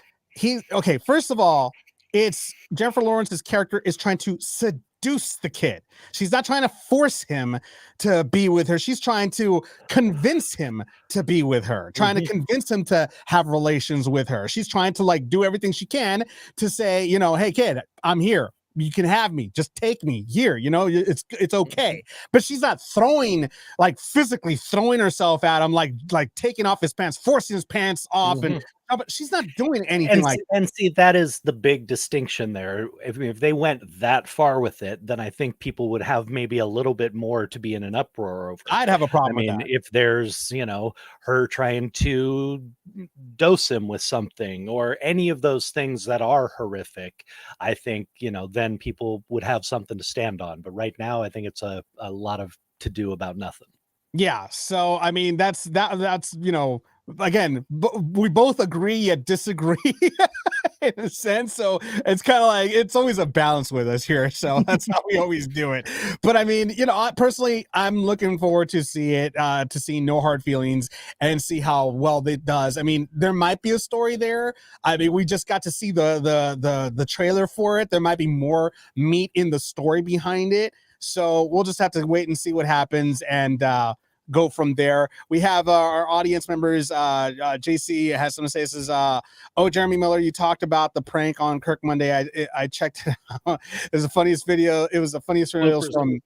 [SPEAKER 3] Okay, first of all, it's Jennifer Lawrence's character is trying to seduce the kid. She's not trying to force him to be with her. She's trying to convince him to be with her, trying to convince him to have relations with her. She's trying to do everything she can to say, hey kid, I'm here. You can have me, just take me here. It's okay. But she's not physically throwing herself at him, like taking off his pants, forcing his pants off. But she's not doing anything
[SPEAKER 4] and see, that is the big distinction there. If they went that far with it, then I think people would have maybe a little bit more to be in an uproar over.
[SPEAKER 3] I'd have a problem with that.
[SPEAKER 4] If there's, her trying to dose him with something or any of those things that are horrific, I think, then people would have something to stand on. But right now, I think it's a lot of to do about nothing.
[SPEAKER 3] Yeah. So, I mean, that's again, we both agree yet disagree in a sense. So it's kind of like, it's always a balance with us here. So that's how we always do it. But I mean, personally, I'm looking forward to see it, to see No Hard Feelings and see how well it does. I mean, there might be a story there. I mean, we just got to see the trailer for it. There might be more meat in the story behind it. So we'll just have to wait and see what happens and go from there. We have our audience members. JC has something to say. It says, oh, Jeremy Miller, you talked about the prank on Kirk Monday. I checked it out. It was the funniest video. It was the funniest video from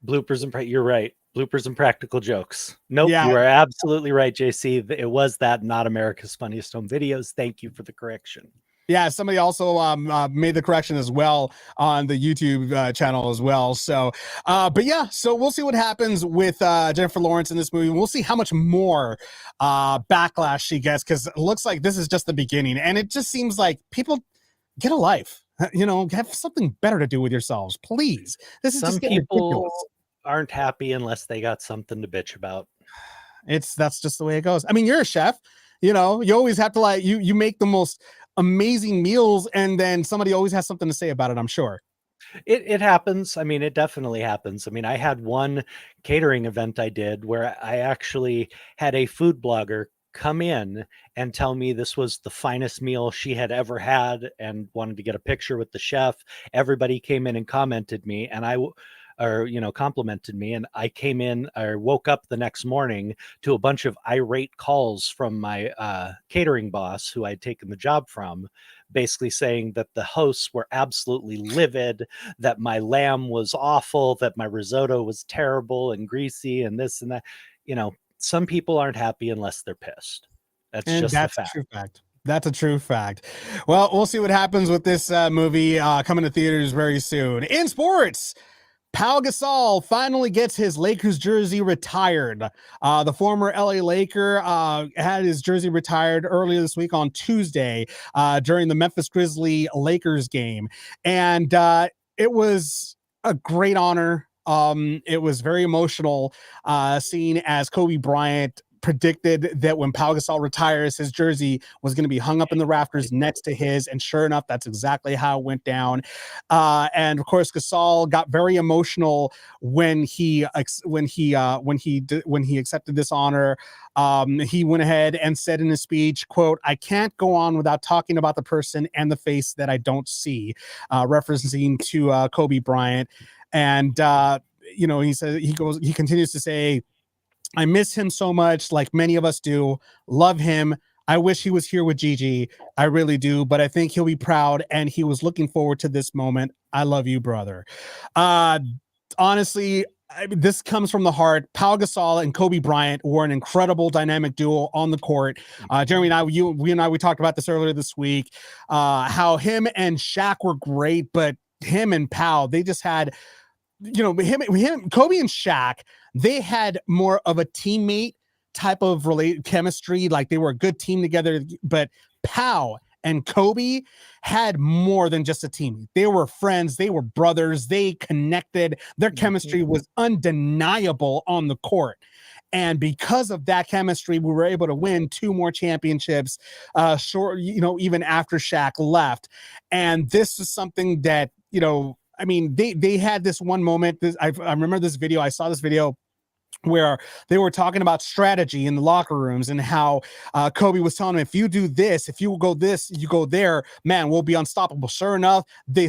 [SPEAKER 4] bloopers and you're right. Bloopers and practical jokes. Nope, yeah. You are absolutely right, JC. It was that, not America's Funniest Home Videos. Thank you for the correction.
[SPEAKER 3] Yeah, somebody also made the correction as well on the YouTube channel as well. So, but yeah, so we'll see what happens with Jennifer Lawrence in this movie. We'll see how much more backlash she gets, because it looks like this is just the beginning. And it just seems like people get a life, have something better to do with yourselves, please. This is
[SPEAKER 4] some people ridiculous. Aren't happy unless they got something to bitch about.
[SPEAKER 3] That's just the way it goes. I mean, you're a chef. You always have to you make the most amazing meals, and then somebody always has something to say about it, I'm sure.
[SPEAKER 4] It happens. I mean, it definitely happens. I mean, I had one catering event I did where I actually had a food blogger come in and tell me this was the finest meal she had ever had and wanted to get a picture with the chef. Everybody came in and commented me, and complimented me. And I came in, I woke up the next morning to a bunch of irate calls from my catering boss, who I'd taken the job from, basically saying that the hosts were absolutely livid, that my lamb was awful, that my risotto was terrible and greasy and this and that. Some people aren't happy unless they're pissed. That's a true fact.
[SPEAKER 3] That's a true fact. Well, we'll see what happens with this movie coming to theaters very soon. In sports, Pau Gasol finally gets his Lakers jersey retired. The former LA Laker had his jersey retired earlier this week on Tuesday during the Memphis Grizzlies Lakers game. And it was a great honor. It was very emotional seeing as Kobe Bryant predicted that when Pau Gasol retires, his jersey was going to be hung up in the rafters next to his, and sure enough, that's exactly how it went down. And of course, Gasol got very emotional when he accepted this honor. He went ahead and said in his speech, quote, "I can't go on without talking about the person and the face that I don't see," referencing to Kobe Bryant. And he continues to say, "I miss him so much, like many of us do. Love him. I wish he was here with Gigi. I really do, but I think he'll be proud, and he was looking forward to this moment. I love you, brother." Honestly, this comes from the heart. Pau Gasol and Kobe Bryant were an incredible dynamic duo on the court. Jeremy and I, we talked about this earlier this week, how him and Shaq were great, but him and Pau, they just had, Kobe and Shaq, they had more of a teammate type of chemistry. Like they were a good team together, but Pau and Kobe had more than just a team. They were friends. They were brothers. They connected. Their chemistry was undeniable on the court. And because of that chemistry, we were able to win 2 more championships, even after Shaq left. And this is something that, they had this one moment. I remember this video. I saw this video where they were talking about strategy in the locker rooms and how Kobe was telling him, if you do this, if you go this, you go there, man, we'll be unstoppable. Sure enough, they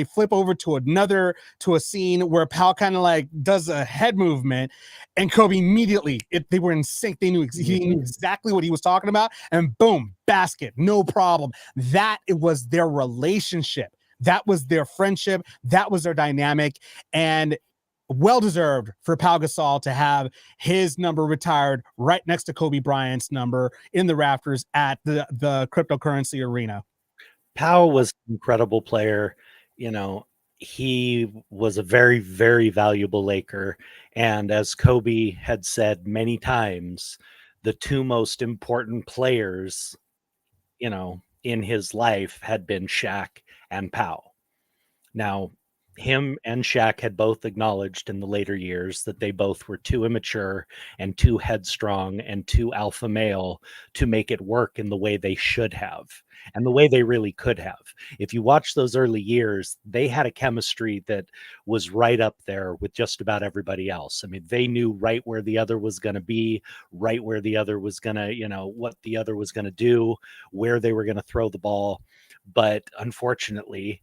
[SPEAKER 3] flip over to a scene where Pau kind of like does a head movement, and Kobe immediately, they were in sync. He knew exactly what he was talking about, and boom, basket, no problem. That it was their relationship. That was their friendship. That was their dynamic. And well-deserved for Pau Gasol to have his number retired right next to Kobe Bryant's number in the rafters at the cryptocurrency arena.
[SPEAKER 4] Pau was an incredible player. He was a very, very valuable Laker. And as Kobe had said many times, the 2 most important players, in his life had been Shaq and Pau. Now, him and Shaq had both acknowledged in the later years that they both were too immature and too headstrong and too alpha male to make it work in the way they should have and the way they really could have. If you watch those early years, they had a chemistry that was right up there with just about everybody else. I mean, they knew right where the other was going to be, right where the other was going to, what the other was going to do, where they were going to throw the ball. But unfortunately,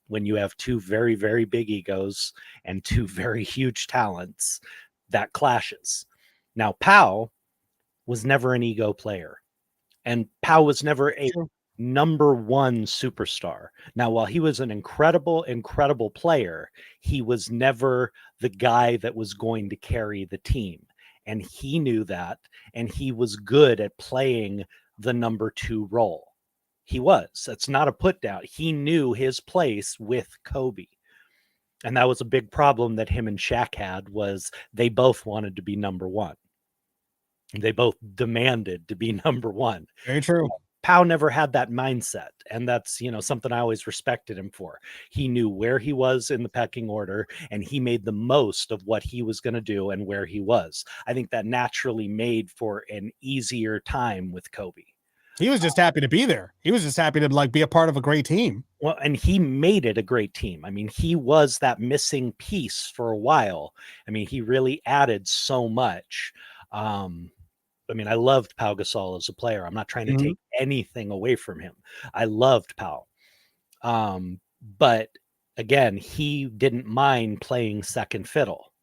[SPEAKER 4] when you have 2 very, very big egos and 2 very huge talents, that clashes. Now, Pau was never an ego player, and Pau was never a number 1 superstar. Now, while he was an incredible, incredible player, he was never the guy that was going to carry the team. And he knew that, and he was good at playing the number 2 role. He was. That's not a put down. He knew his place with Kobe. And that was a big problem that him and Shaq had, was they both wanted to be number 1. They both demanded to be number 1.
[SPEAKER 3] Very true.
[SPEAKER 4] Pau never had that mindset. And that's, something I always respected him for. He knew where he was in the pecking order, and he made the most of what he was going to do and where he was. I think that naturally made for an easier time with Kobe.
[SPEAKER 3] He was just happy to be there. He was just happy to be a part of a great team.
[SPEAKER 4] Well, and he made it a great team. I mean, he was that missing piece for a while. I mean, he really added so much. I loved Pau Gasol as a player. I'm not trying to take anything away from him. I loved Pau. But again, he didn't mind playing second fiddle,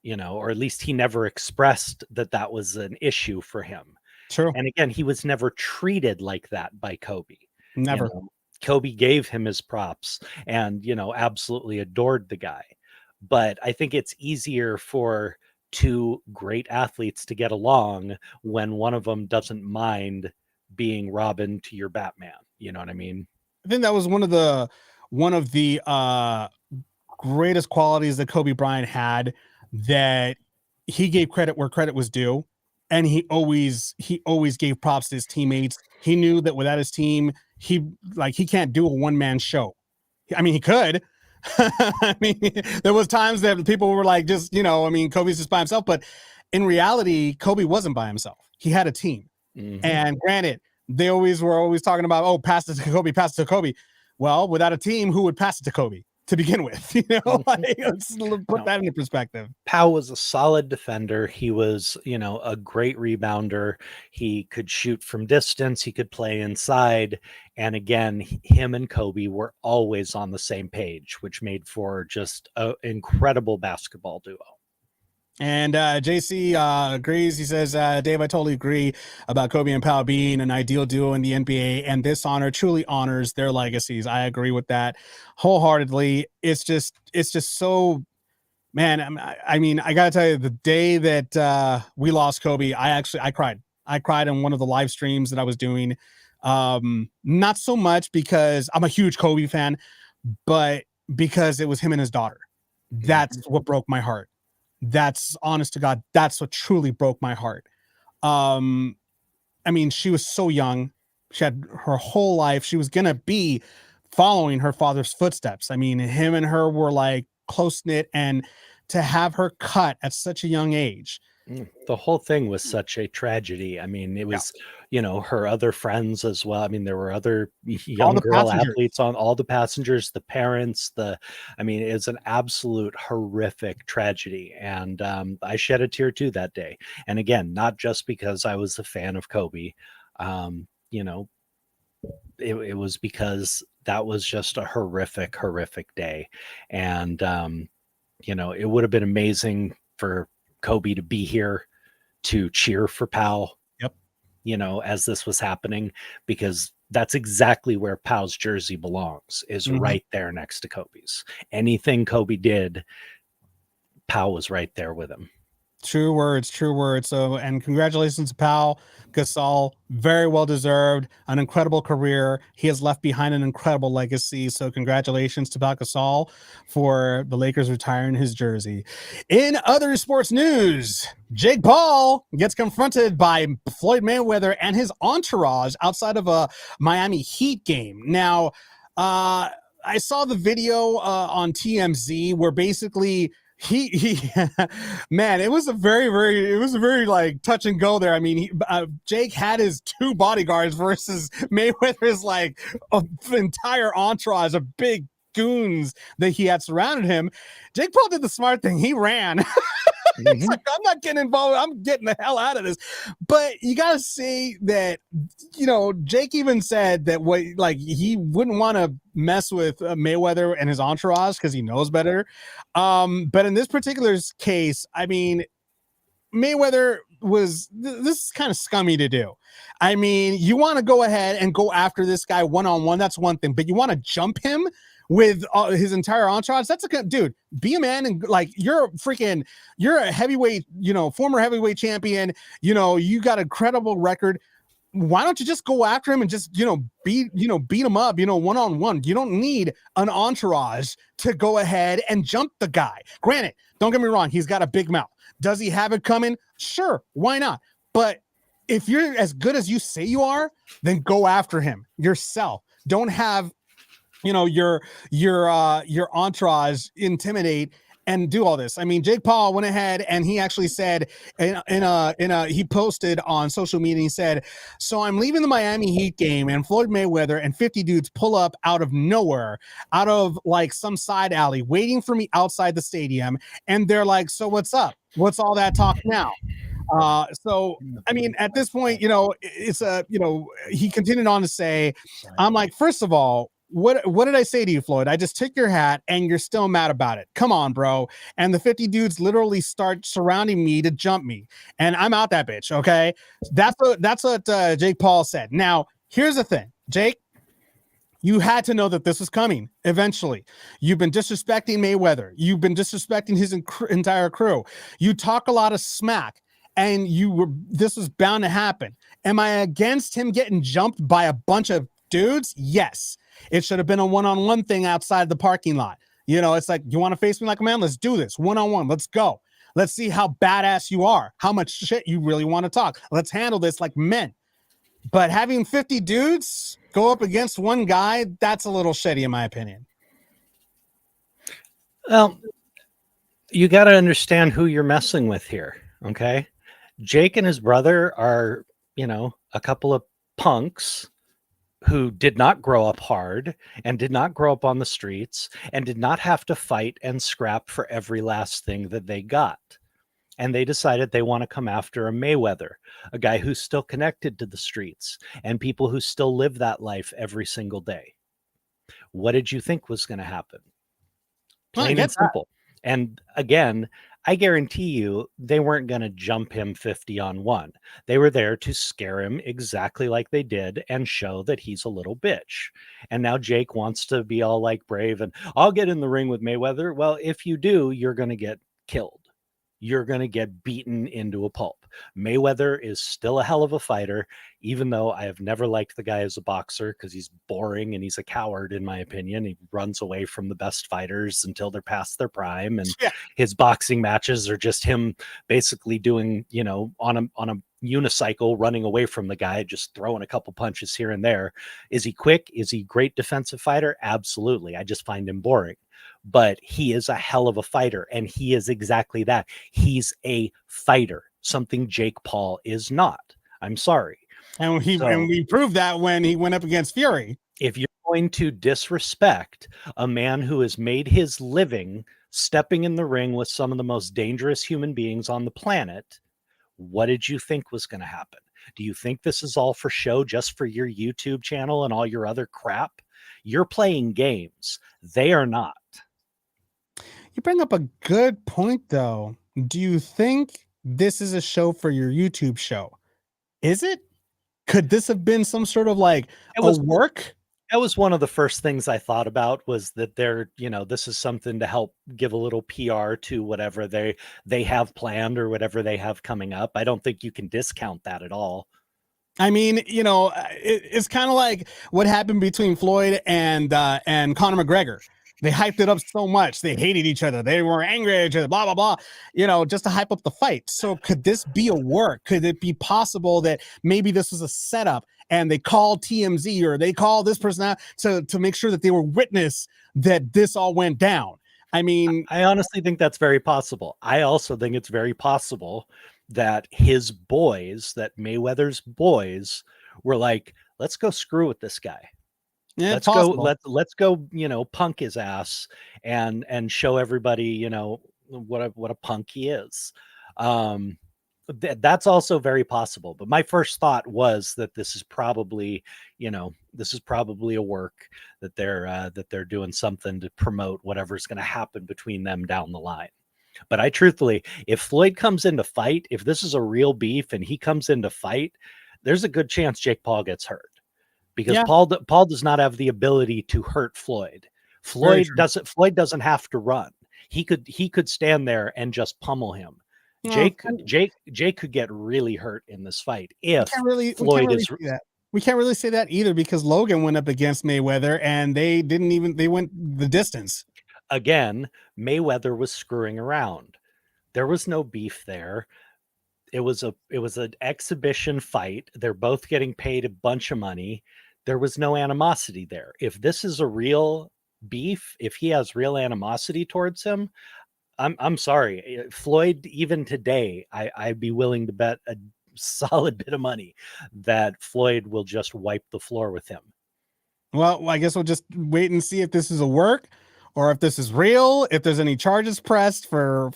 [SPEAKER 4] or at least he never expressed that was an issue for him.
[SPEAKER 3] True.
[SPEAKER 4] And again, he was never treated like that by Kobe.
[SPEAKER 3] Never.
[SPEAKER 4] Kobe gave him his props and, absolutely adored the guy. But I think it's easier for 2 great athletes to get along when one of them doesn't mind being Robin to your Batman. You know what I mean?
[SPEAKER 3] I think that was one of the greatest qualities that Kobe Bryant had, that he gave credit where credit was due, and he always gave props to his teammates. He knew that without his team, he can't do a one-man show. I mean, he could. I mean, there was times that people were like, just, Kobe's just by himself, but in reality, Kobe wasn't by himself. He had a team. Mm-hmm. And granted, they were always talking about, oh, pass it to Kobe, pass it to Kobe. Well, without a team, who would pass it to Kobe to begin with? Let's put that into perspective.
[SPEAKER 4] Pau was a solid defender. He was, a great rebounder. He could shoot from distance. He could play inside. And again, him and Kobe were always on the same page, which made for just an incredible basketball duo.
[SPEAKER 3] And JC agrees. He says, Dave, I totally agree about Kobe and Pau being an ideal duo in the NBA, and this honor truly honors their legacies. I agree with that wholeheartedly. It's just so, man. I mean, I gotta tell you, the day that we lost Kobe, I cried. I cried on one of the live streams that I was doing. Not so much because I'm a huge Kobe fan, but because it was him and his daughter. That's what broke my heart. That's, honest to God, that's what truly broke my heart. I mean, she was so young. She had her whole life. She was going to be following her father's footsteps. I mean, him and her were like close knit, and to have her cut at such a young age.
[SPEAKER 4] The whole thing was such a tragedy. I mean, it was, her other friends as well. I mean, there were other young girl athletes on, all the passengers, the parents, it was an absolute horrific tragedy. And I shed a tear too that day. And again, not just because I was a fan of Kobe, it was because that was just a horrific day. And, it would have been amazing for Kobe to be here to cheer for Pau, as this was happening, because that's exactly where Pau's jersey belongs, is right there next to Kobe's. Anything Kobe did, Pau was right there with him.
[SPEAKER 3] True words. So, and congratulations to Pau Gasol. Very well deserved. An incredible career. He has left behind an incredible legacy. So congratulations to Pau Gasol for the Lakers retiring his jersey. In other sports news, Jake Paul gets confronted by Floyd Mayweather and his entourage outside of a Miami Heat game. Now, I saw the video on TMZ where basically he man, it was a very like touch and go there. I mean, Jake had his two bodyguards versus Mayweather's like entire entourage of big goons that he had surrounded him. Jake Paul did the smart thing. He ran. It's like, I'm not getting involved. I'm getting the hell out of this. But you got to say that, Jake even said that he wouldn't want to mess with Mayweather and his entourage because he knows better. But in this particular case, I mean, Mayweather this is kind of scummy to do. I mean, you want to go ahead and go after this guy one-on-one. That's one thing, but you want to jump him with his entire entourage. That's dude, be a man. And you're a heavyweight, former heavyweight champion, you got a credible record. Why don't you just go after him and just, beat him up, one-on-one. You don't need an entourage to go ahead and jump the guy. Granted, don't get me wrong. He's got a big mouth. Does he have it coming? Sure. Why not? But if you're as good as you say you are, then go after him yourself. Don't have, your entourage intimidate and do all this. I mean, Jake Paul went ahead and he actually said he posted on social media, he said, "So I'm leaving the Miami Heat game and Floyd Mayweather and 50 dudes pull up out of nowhere, out of like some side alley waiting for me outside the stadium. And they're like, so what's up? What's all that talk now?" So, I mean, at this point, he continued on to say, I'm like, first of all, what did I say to you, Floyd? I just took your hat and you're still mad about it. Come on, bro. And the 50 dudes literally start surrounding me to jump me. And I'm out that bitch. Okay. That's what Jake Paul said. Now, here's the thing, Jake, you had to know that this was coming eventually. You've been disrespecting Mayweather. You've been disrespecting his entire crew. You talk a lot of smack. And this was bound to happen. Am I against him getting jumped by a bunch of dudes? Yes. It should have been a one-on-one thing outside the parking lot. You know, it's like, you want to face me like a man? Let's do this one-on-one. Let's go. Let's see how badass you are, how much shit you really want to talk. Let's handle this like men. But having 50 dudes go up against one guy, that's a little shitty in my opinion.
[SPEAKER 4] Well, you got to understand who you're messing with here. Okay. Jake and his brother are, you know, a couple of punks who did not grow up hard and did not grow up on the streets and did not have to fight and scrap for every last thing that they got. And they decided they want to come after a Mayweather, a guy who's still connected to the streets and people who still live that life every single day. What did you think was going to happen? Plain and simple. And again, I guarantee you they weren't going to jump him 50-on-1. They were there to scare him exactly like they did and show that he's a little bitch. And now Jake wants to be all like brave and I'll get in the ring with Mayweather. Well, if you do, you're going to get killed. You're going to get beaten into a pulp. Mayweather is still a hell of a fighter, even though I have never liked the guy as a boxer because he's boring and he's a coward, in my opinion. He runs away from the best fighters until they're past their prime. And his boxing matches are just him basically doing, you know, on a unicycle, running away from the guy, just throwing a couple punches here and there. Is he quick? Is he a great defensive fighter? Absolutely. I just find him boring. But he is a hell of a fighter, and he is exactly that. He's a fighter, something Jake Paul is not. I'm sorry.
[SPEAKER 3] And we proved that when he went up against Fury.
[SPEAKER 4] If you're going to disrespect a man who has made his living stepping in the ring with some of the most dangerous human beings on the planet, what did you think was going to happen? Do you think this is all for show, just for your YouTube channel and all your other crap? You're playing games. They are not.
[SPEAKER 3] You bring up a good point, though. Do you think this is a show for your YouTube show? Is it? Could this have been some sort of like work?
[SPEAKER 4] That was one of the first things I thought about, was that they're, you know, this is something to help give a little PR to whatever they have planned or whatever they have coming up. I don't think you can discount that at all.
[SPEAKER 3] I mean, you know, it's kind of like what happened between Floyd and Conor McGregor. They hyped it up so much. They hated each other. They were angry at each other, blah, blah, blah, you know, just to hype up the fight. So could this be a work? Could it be possible that maybe this was a setup and they called TMZ or they called this person out to make sure that they were witness that this all went down? I mean,
[SPEAKER 4] I honestly think that's very possible. I also think it's very possible that his boys, that Mayweather's boys, were like, let's go screw with this guy.
[SPEAKER 3] Yeah,
[SPEAKER 4] let's go, you know, punk his ass and show everybody, you know, what a punk he is. That's also very possible. But my first thought was that this is probably, you know, a work that they're doing something to promote whatever's going to happen between them down the line. But I truthfully, if Floyd comes in to fight, if this is a real beef and he comes in to fight, there's a good chance Jake Paul gets hurt. Because Paul does not have the ability to hurt Floyd. Floyd doesn't have to run. He could stand there and just pummel him. Jake could get really hurt in this fight if Floyd is.
[SPEAKER 3] We can't really say that either, because Logan went up against Mayweather and they went the distance.
[SPEAKER 4] Again, Mayweather was screwing around. There was no beef there. It was an exhibition fight. They're both getting paid a bunch of money. There was no animosity there. If this is a real beef, if he has real animosity towards him, I'm sorry, Floyd, even today, I'd be willing to bet a solid bit of money that Floyd will just wipe the floor with him.
[SPEAKER 3] Well, I guess we'll just wait and see if this is a work or if this is real, if there's any charges pressed for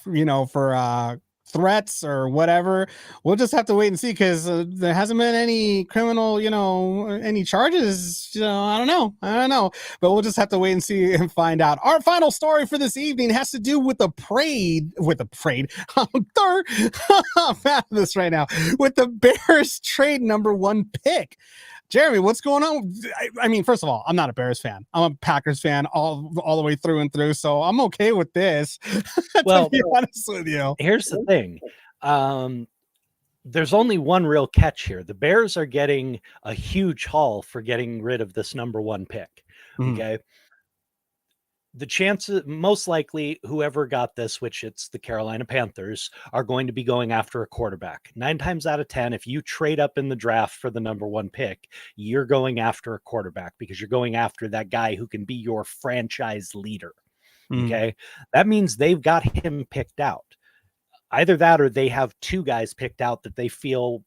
[SPEAKER 3] threats or whatever. We'll just have to wait and see, because there hasn't been any criminal, any charges. I don't know, but we'll just have to wait and see and find out. Our final story for this evening has to do with the parade. I'm at this right now with the Bears trade #1 pick. Jeremy, what's going on? I mean, first of all, I'm not a Bears fan. I'm a Packers fan all the way through and through. So I'm okay with this.
[SPEAKER 4] Well,
[SPEAKER 3] to be honest with you,
[SPEAKER 4] here's the thing. There's only one real catch here. The Bears are getting a huge haul for getting rid of this #1 pick. Okay. the chances, most likely, whoever got this, which it's the Carolina Panthers, are going to be going after a quarterback. 9 times out of 10, if you trade up in the draft for the number 1 pick, you're going after a quarterback because you're going after that guy who can be your franchise leader. Okay. That means they've got him picked out. Either that or they have 2 guys picked out that they feel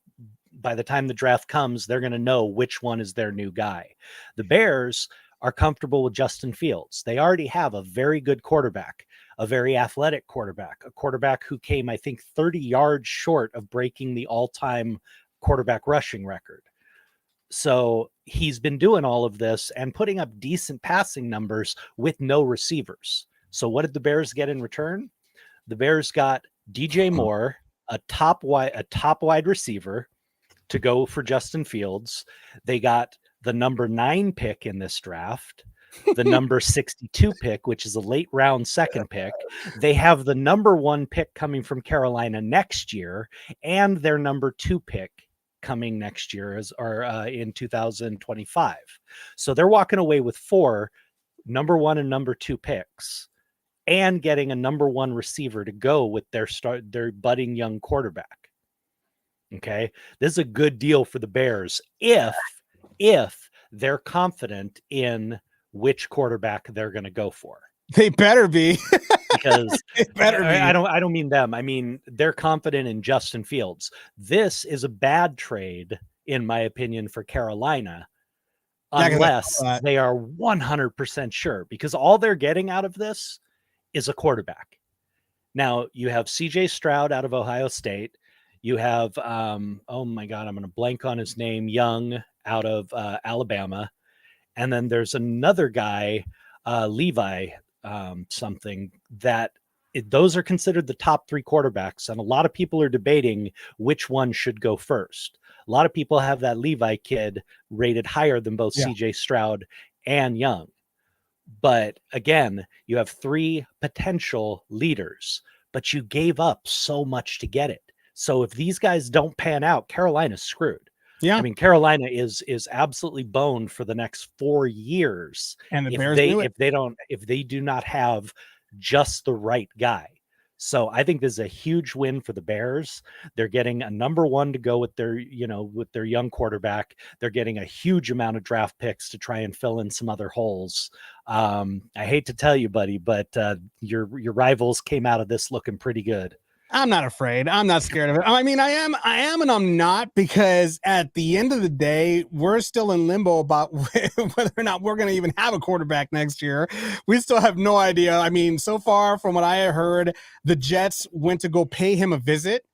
[SPEAKER 4] by the time the draft comes, they're going to know which one is their new guy. The Bears are comfortable with Justin Fields. They already have a very good quarterback, a very athletic quarterback, a quarterback who came, I think, 30 yards short of breaking the all-time quarterback rushing record. So he's been doing all of this and putting up decent passing numbers with no receivers. So what did the Bears get in return? The Bears got DJ Moore, a top wide receiver to go for Justin Fields. They got the number 9 pick in this draft, the number 62 pick, which is a late round second pick. They have the number 1 pick coming from Carolina next year, and their number 2 pick coming next year in 2025. So they're walking away with 4 number 1 and number 2 picks and getting a number 1 receiver to go with their budding young quarterback. Okay. This is a good deal for the Bears if they're confident in which quarterback they're going to go for.
[SPEAKER 3] They better be.
[SPEAKER 4] Because
[SPEAKER 3] better be.
[SPEAKER 4] I don't mean them. I mean, they're confident in Justin Fields. This is a bad trade, in my opinion, for Carolina, unless they are 100% sure, because all they're getting out of this is a quarterback. Now you have CJ Stroud out of Ohio State. You have, oh my God, I'm going to blank on his name, Young out of Alabama. And then there's another guy, Levi something, that those are considered the top 3 quarterbacks. And a lot of people are debating which one should go first. A lot of people have that Levi kid rated higher than both CJ Stroud and Young. But again, you have 3 potential leaders, but you gave up so much to get it. So if these guys don't pan out, Carolina's screwed. Yeah. I mean, Carolina is absolutely boned for the next 4 years.
[SPEAKER 3] And the Bears
[SPEAKER 4] if they do not have just the right guy. So I think this is a huge win for the Bears. They're getting a number 1 to go with their young quarterback. They're getting a huge amount of draft picks to try and fill in some other holes. I hate to tell you, buddy, but your rivals came out of this looking pretty good.
[SPEAKER 3] I'm not afraid. I'm not scared of it. I mean, I am and I'm not, because at the end of the day, we're still in limbo about whether or not we're going to even have a quarterback next year. We still have no idea. I mean, so far from what I heard, the Jets went to go pay him a visit.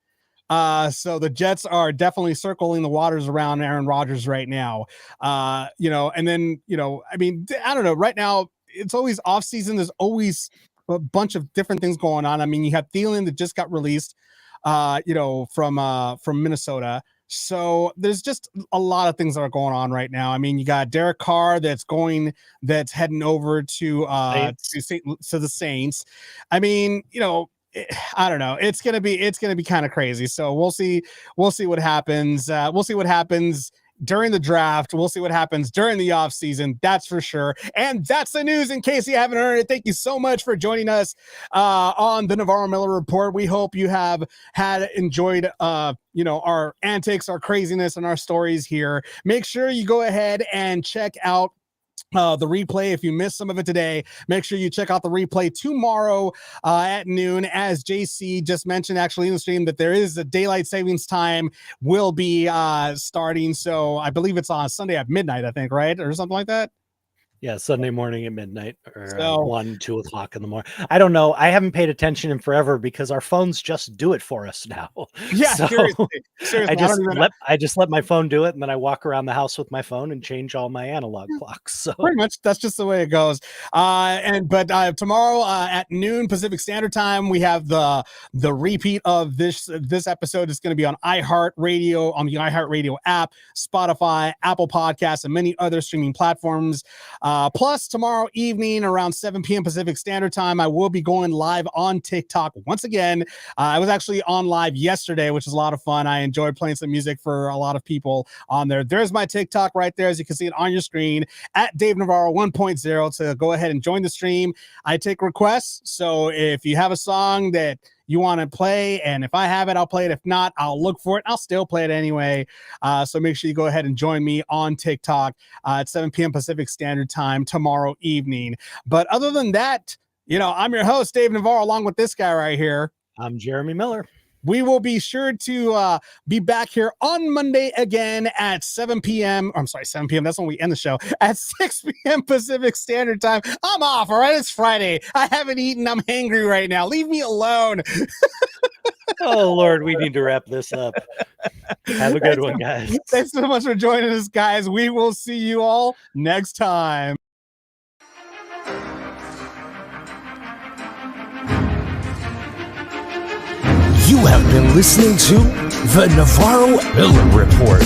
[SPEAKER 3] So the Jets are definitely circling the waters around Aaron Rodgers right now. And then, I mean, I don't know. Right now, it's always off season. There's always a bunch of different things going on. I mean, you have Thielen that just got released, from Minnesota. So there's just a lot of things that are going on right now. I mean, you got Derek Carr that's heading over to the Saints. I mean, I don't know. It's gonna be kind of crazy. So we'll see what happens. We'll see what happens during the draft. We'll see what happens during the off season. That's for sure. And that's the news, in case you haven't heard it. Thank you so much for joining us on the Navarro-Miller Report. We hope you have enjoyed our antics, our craziness, and our stories here. Make sure you go ahead and check out the replay. If you missed some of it today, make sure you check out the replay tomorrow at noon. As JC just mentioned, actually in the stream, that there is a daylight savings time will be starting. So I believe it's on Sunday at midnight, I think, right? Or something like that.
[SPEAKER 4] Yeah, Sunday morning at midnight, or 1, 2 o'clock in the morning. I don't know. I haven't paid attention in forever because our phones just do it for us now.
[SPEAKER 3] Yeah, so seriously.
[SPEAKER 4] I just let my phone do it, and then I walk around the house with my phone and change all my analog clocks. So
[SPEAKER 3] pretty much that's just the way it goes. But tomorrow at noon Pacific Standard Time, we have the repeat of this episode. Is going to be on iHeartRadio, on the iHeartRadio app, Spotify, Apple Podcasts, and many other streaming platforms. Plus, tomorrow evening around 7 p.m. Pacific Standard Time, I will be going live on TikTok once again. I was actually on live yesterday, which is a lot of fun. I enjoyed playing some music for a lot of people on there. There's my TikTok right there, as you can see it on your screen, at Dave Navarro 1.0, to go ahead and join the stream. I take requests, so if you have a song that you want to play, and if I have it, I'll play it. If not, I'll look for it. I'll still play it anyway. So make sure you go ahead and join me on TikTok at 7 p.m. Pacific Standard Time tomorrow evening. But other than that, I'm your host, Dave Navarro, along with this guy right here.
[SPEAKER 4] I'm Jeremy Miller.
[SPEAKER 3] We will be sure to be back here on Monday again at 7 p.m. I'm sorry, 7 p.m. That's when we end the show. At 6 p.m. Pacific Standard Time. I'm off, all right? It's Friday. I haven't eaten. I'm hangry right now. Leave me alone.
[SPEAKER 4] Oh, Lord, we need to wrap this up. Have a good one, guys.
[SPEAKER 3] Thanks so much for joining us, guys. We will see you all next time.
[SPEAKER 2] You have been listening to the Navarro-Miller Report.